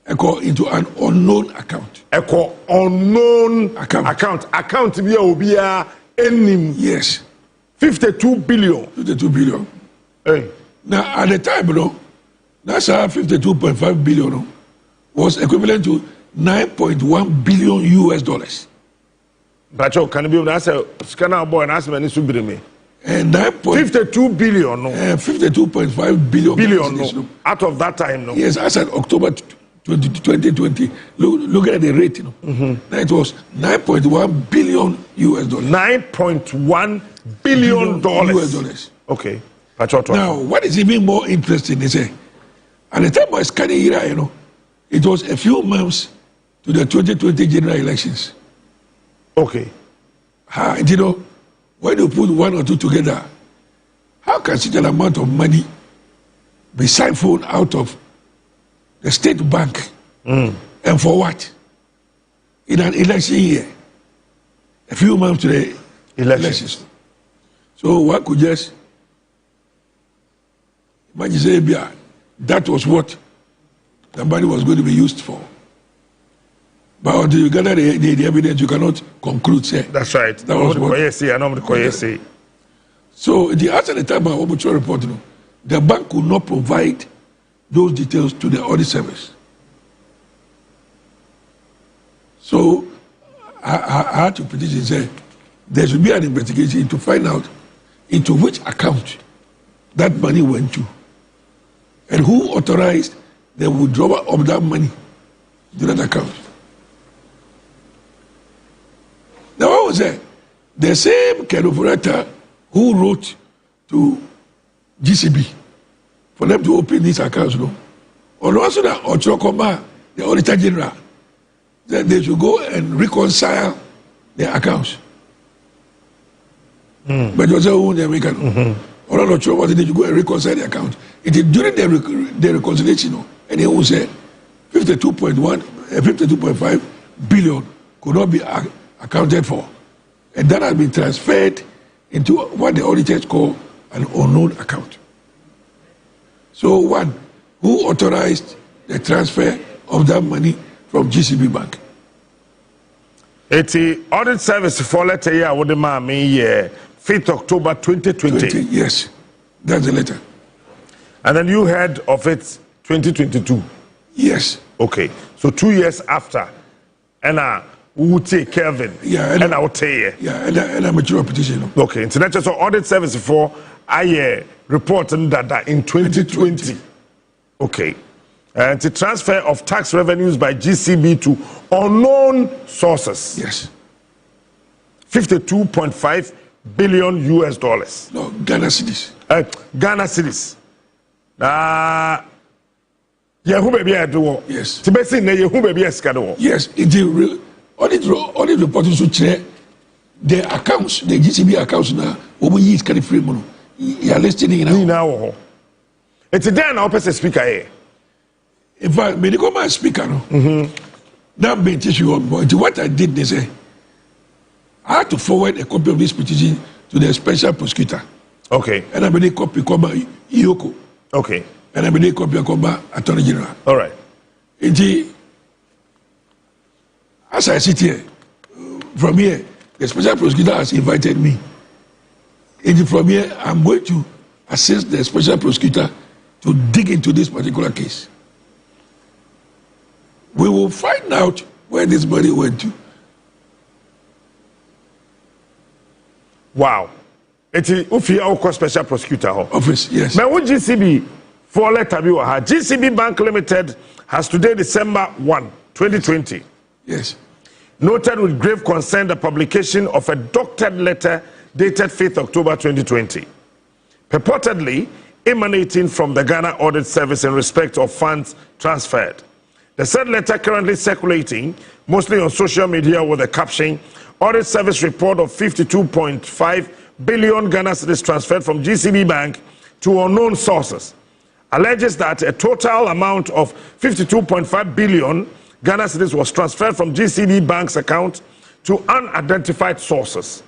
S7: Echo into an unknown account.
S3: Echo unknown account. Account be obia enim.
S7: Yes.
S3: 52 billion.
S7: 52 billion.
S3: Hey.
S7: Now at the time, that's 52.5 billion was equivalent to 9.1 billion US dollars.
S3: But you can be able to say, scanner boy and ask me, me.
S7: And
S3: 52 billion, no.
S7: 52.5 billion.
S3: No. Out of that time, no.
S7: Yes, as at October 2020, look at the rate, Now it was 9.1 billion US dollars.
S3: 9.1 billion dollars.
S7: US dollars.
S3: Okay.
S7: Now, what is even more interesting is at the time I was scanning here, it was a few months to the 2020 general elections.
S3: Okay.
S7: When you put one or two together, how can such an amount of money be siphoned out of the state bank? And for what? In an election year. A few months to the elections. So one could just imagine say, that was what the money was going to be used for. But until you gather the evidence, you cannot conclude. Say.
S3: That's right.
S7: That was what. So the answer at the time of the report, the bank could not provide those details to the audit service. So I had to petition say there should be an investigation to find out into which account that money went to and who authorized the withdrawal of that money to that account. Now, what was that? The same kind of writer who wrote to GCB for them to open these accounts, or also that Ochokoma, the Auditor General, that they should go and reconcile their accounts. But you also the American, or Ochokoma, they should go and reconcile the account. It is during the reconciliation, and they will say 52.5 billion could not be accounted for, and that has been transferred into what the auditors call an unknown account. So one, who authorized the transfer of that money from GCB Bank?
S3: It's the audit service for letter here with the mommy 5th October 2020.
S7: Yes, that's the letter.
S3: And then you heard of it 2022.
S7: Yes.
S3: Okay, so 2 years after, and we will take Kevin.
S7: Yeah,
S3: and I will tell you.
S7: Yeah, and a mature petition.
S3: Okay, international so audit service for I reporting that in 2020. Okay, and the transfer of tax revenues by GCB to unknown sources.
S7: Yes.
S3: 52.5 billion US dollars.
S7: No, Ghana cedis.
S3: Ghana cedis. Yehu baby I do.
S7: Yes.
S3: Tibesi ne yehu baby eskado.
S7: Yes, it is. Audit reporting so clear. The accounts, the GCB accounts now, we use carry free money. You are listening
S3: now. It's a day now, person speaker here.
S7: In fact, medical man speaker, That being issue on point. What I did, they say, I had to forward a copy of this petition to the special prosecutor.
S3: Okay.
S7: And I made a copy come Iyoko.
S3: Okay.
S7: And I made a copy come Attorney General.
S3: All right.
S7: As I sit here, from here, the special prosecutor has invited me. And from here, I'm going to assist the special prosecutor to dig into this particular case. We will find out where this money went to.
S3: Wow. It's a special prosecutor
S7: office, yes.
S3: Now, what GCB for letter GCB Bank Limited has today, December 1, 2020.
S7: Yes.
S3: Noted with grave concern the publication of a doctored letter dated 5th October 2020, purportedly emanating from the Ghana Audit Service in respect of funds transferred. The said letter currently circulating, mostly on social media, with the caption, Audit Service report of 52.5 billion Ghana cedis transferred from GCB Bank to unknown sources, alleges that a total amount of 52.5 billion Ghana cedis was transferred from GCB Bank's account to unidentified sources.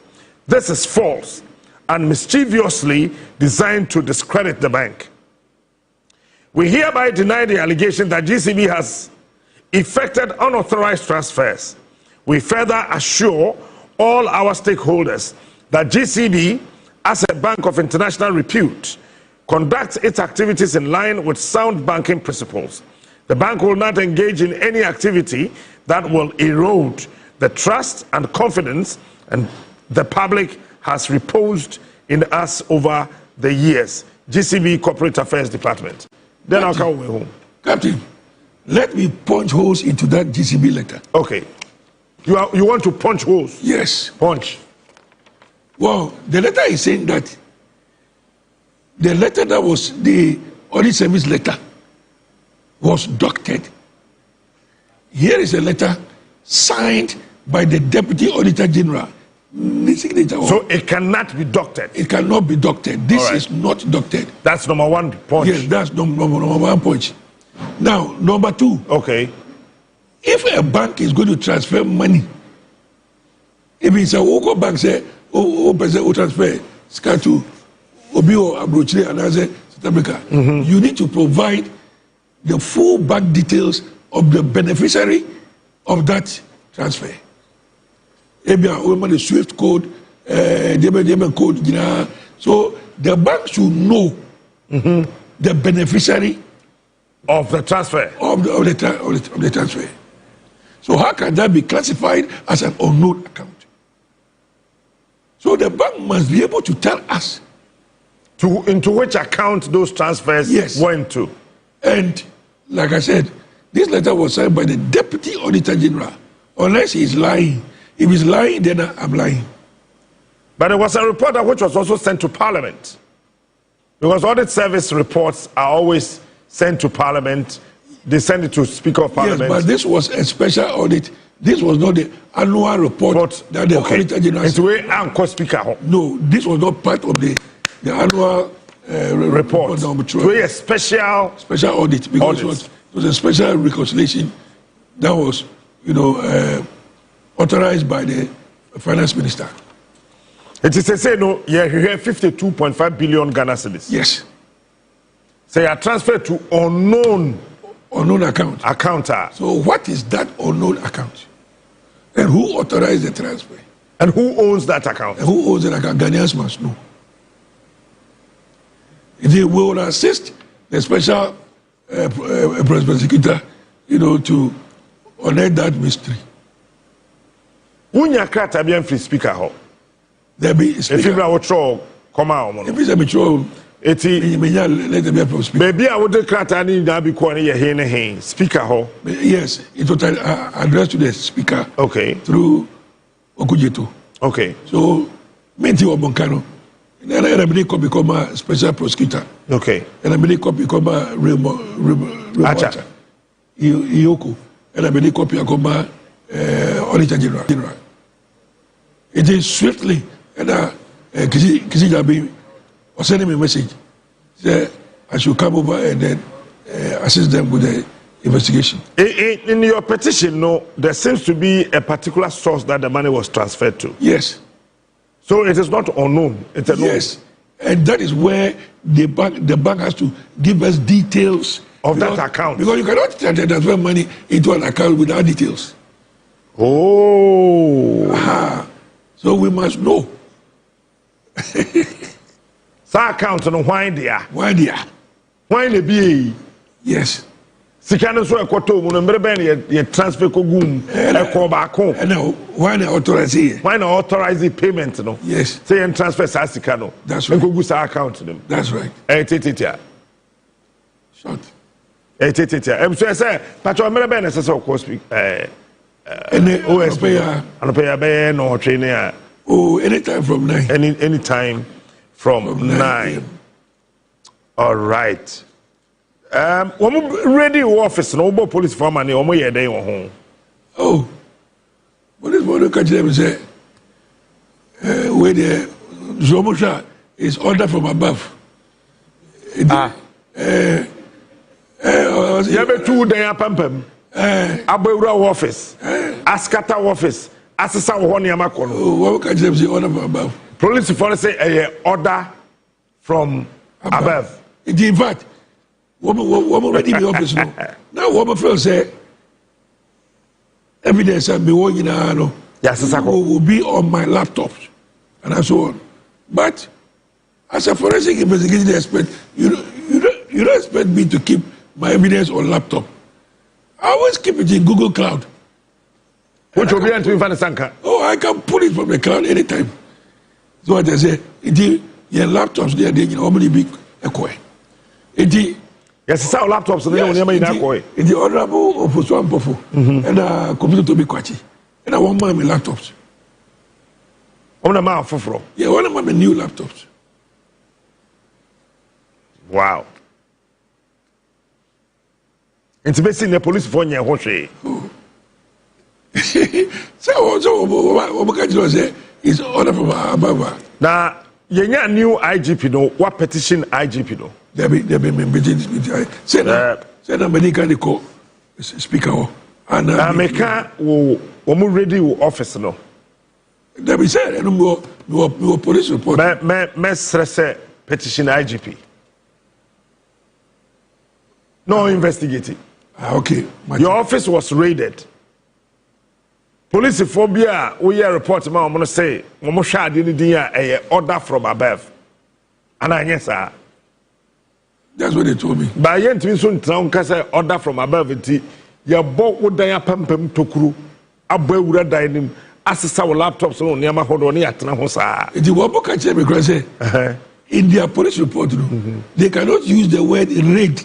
S3: This is false and mischievously designed to discredit the bank. We hereby deny the allegation that GCB has effected unauthorized transfers. We further assure all our stakeholders that GCB, as a bank of international repute, conducts its activities in line with sound banking principles. The bank will not engage in any activity that will erode the trust and confidence and the public has reposed in us over the years. GCB Corporate Affairs Department. Then Captain, I'll come home.
S7: Captain, let me punch holes into that GCB letter.
S3: Okay. You want to punch holes?
S7: Yes.
S3: Punch.
S7: Well, the letter is saying that the letter that was the audit service letter was doctored. Here is a letter signed by the Deputy Auditor General.
S3: So it cannot be doctored?
S7: It cannot be doctored. This is not doctored.
S3: That's number one point.
S7: Yes, that's number one point. Now, number two.
S3: Okay.
S7: If a bank is going to transfer money, if it's a local bank, say, transfer, to Obio, Abrochile, and Aze, South Africa, you need to provide the full bank details of the beneficiary of that transfer. The SWIFT code, the code, so the bank should know the beneficiary
S3: of the transfer.
S7: Of the transfer. So how can that be classified as an unknown account? So the bank must be able to tell us
S3: into which account those transfers went to.
S7: And like I said, this letter was signed by the Deputy Auditor General. Unless he's lying. If he's lying, then I'm lying.
S3: But there was a report which was also sent to Parliament. Because audit service reports are always sent to Parliament. They send it to Speaker of Parliament.
S7: Yes, but this was a special audit. This was not the annual report that the Auditor General
S3: said. It's Speaker.
S7: No, this was not part of the annual report.
S3: To a special
S7: audit, because it was a special reconciliation that was, authorized by the Finance Minister.
S3: It is to say, no, you have 52.5 billion Ghana cedis.
S7: Yes.
S3: So you are transferred to unknown
S7: account. So what is that unknown account? And who authorized the transfer?
S3: And who owns that account?
S7: And who owns that account? Ghanaians must know. They will assist the special prosecutor, to unearth that mystery.
S3: Unya krata bien free speaker ho.
S7: There be speaker.
S3: If you are come out.
S7: If it's a mature, let them be speaker.
S3: Maybe I would krata ni na be kwani ye he ne speaker ho.
S7: Yes, it was addressed to the speaker.
S3: Okay.
S7: Through Okujeto.
S3: Okay.
S7: So, Menti Obonkano. Then I become a special prosecutor.
S3: Okay.
S7: And I become a Remoacha. Iyoko. And I become Auditor General. It is swiftly, and Kusi Jabi was sending me a message. Say I should come over and then assist them with the investigation.
S3: In your petition, no, there seems to be a particular source that the money was transferred to.
S7: Yes.
S3: So it is not unknown. It's a
S7: yes. And that is where the bank has to give us details
S3: of that account.
S7: Because you cannot transfer money into an account without details.
S3: Oh.
S7: So we must know.
S3: So account no why there?
S7: Why there?
S3: Why the be?
S7: Yes.
S3: Sikano so ekoto mu no mrebe ye transfer ko gum e ko ba ko.
S7: No, why not authorize it?
S3: Why not authorize the payment no?
S7: Yes.
S3: Say and transfer sa sikano.
S7: That's right.
S3: Ko gu sa account them.
S7: That's right.
S3: Tititia.
S7: Short.
S3: Tititia. So say patro mrebe na say of course
S7: OSP
S3: anope be no training.
S7: Oh, anytime from 9.
S3: Any time from 9. All right. Ready office no police for money or more day or home.
S7: Oh, what is one catch them say? Where the Zomusha is order from above. You have 2
S3: day up Abura office, Askata office, Assasa Honiamakono.
S7: Oh, what catch them say order from above?
S3: Police for say order from above.
S7: In fact, woman ready in the office now. Now woman first say evidence and be working will be on my laptop and so on. But as a forensic investigation expert, you don't expect me to keep my evidence on laptop. I always keep it in Google Cloud.
S3: Which will be to Sanka.
S7: Oh, I can pull it from the cloud anytime. So what I say, your laptops there, they normally be a coin.
S3: Yes, it's our laptops and
S7: in the honorable of Swampofu and computer to be quachi. And I want my laptops.
S3: On a mouth for
S7: yeah, one of my new laptops.
S3: Wow. It's basically the police for your Hoshe.
S7: So what can you say is order from above.
S3: Now, you new IGP, no, what petition IGP, no?
S7: There be say that America they call speaker and
S3: America will ready office no.
S7: There be said no police report.
S3: Me stress petition IGP. No investigating.
S7: Okay.
S3: Your office was raided. Police phobia we hear report ma omo say omo hwa ade ni din a order from above. And I yes sir.
S7: That's what they told me.
S3: But I ain't so ntra say order from above it. Ya bo wodan apampam tokuru abawura dan nim asesa wo laptops no niam hodo ne yatena ho saa.
S7: The wobo catch me because say in their police report they cannot use the word raid.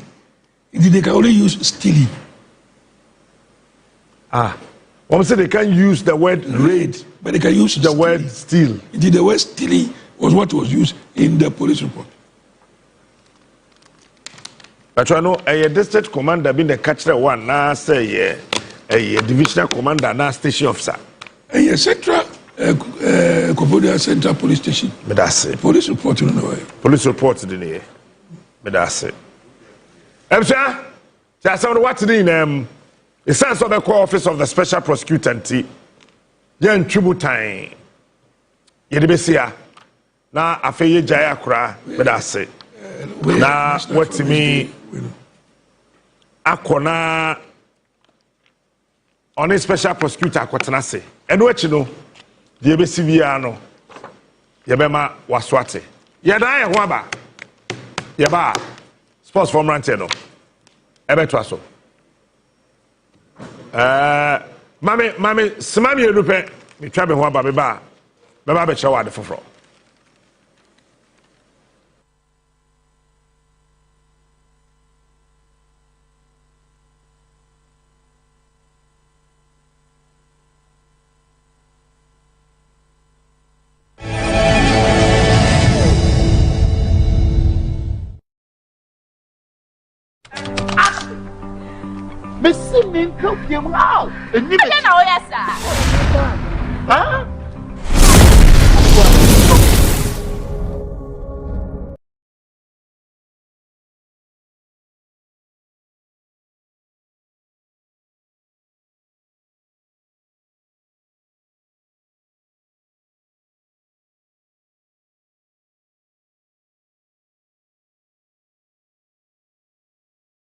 S7: They can only use stealing.
S3: One say they can use the word raid,
S7: but they can use
S3: the word steal.
S7: The word stealing was what was used in the police report.
S3: But you know, a district commander being the catcher one now say a divisional commander now station officer.
S7: A central Kofodia Central Police Station.
S3: But that's it.
S7: Police report in the way.
S3: Police report in the year. But that's it. Sir, what's the the sense of the core office of the special prosecutor nti yen tributan ye de besia na afeye jaya kura bedase na watimi akona on a special prosecutor akotena se eno achi no de besi bia no ye bema waswate ye dan ye ho aba ye ba sports for rante no ebeto aso mami smami edupe mi twa be ho aba be ba be che wade foforo
S6: Missing in Copium House. And you know, yes, sir. Huh?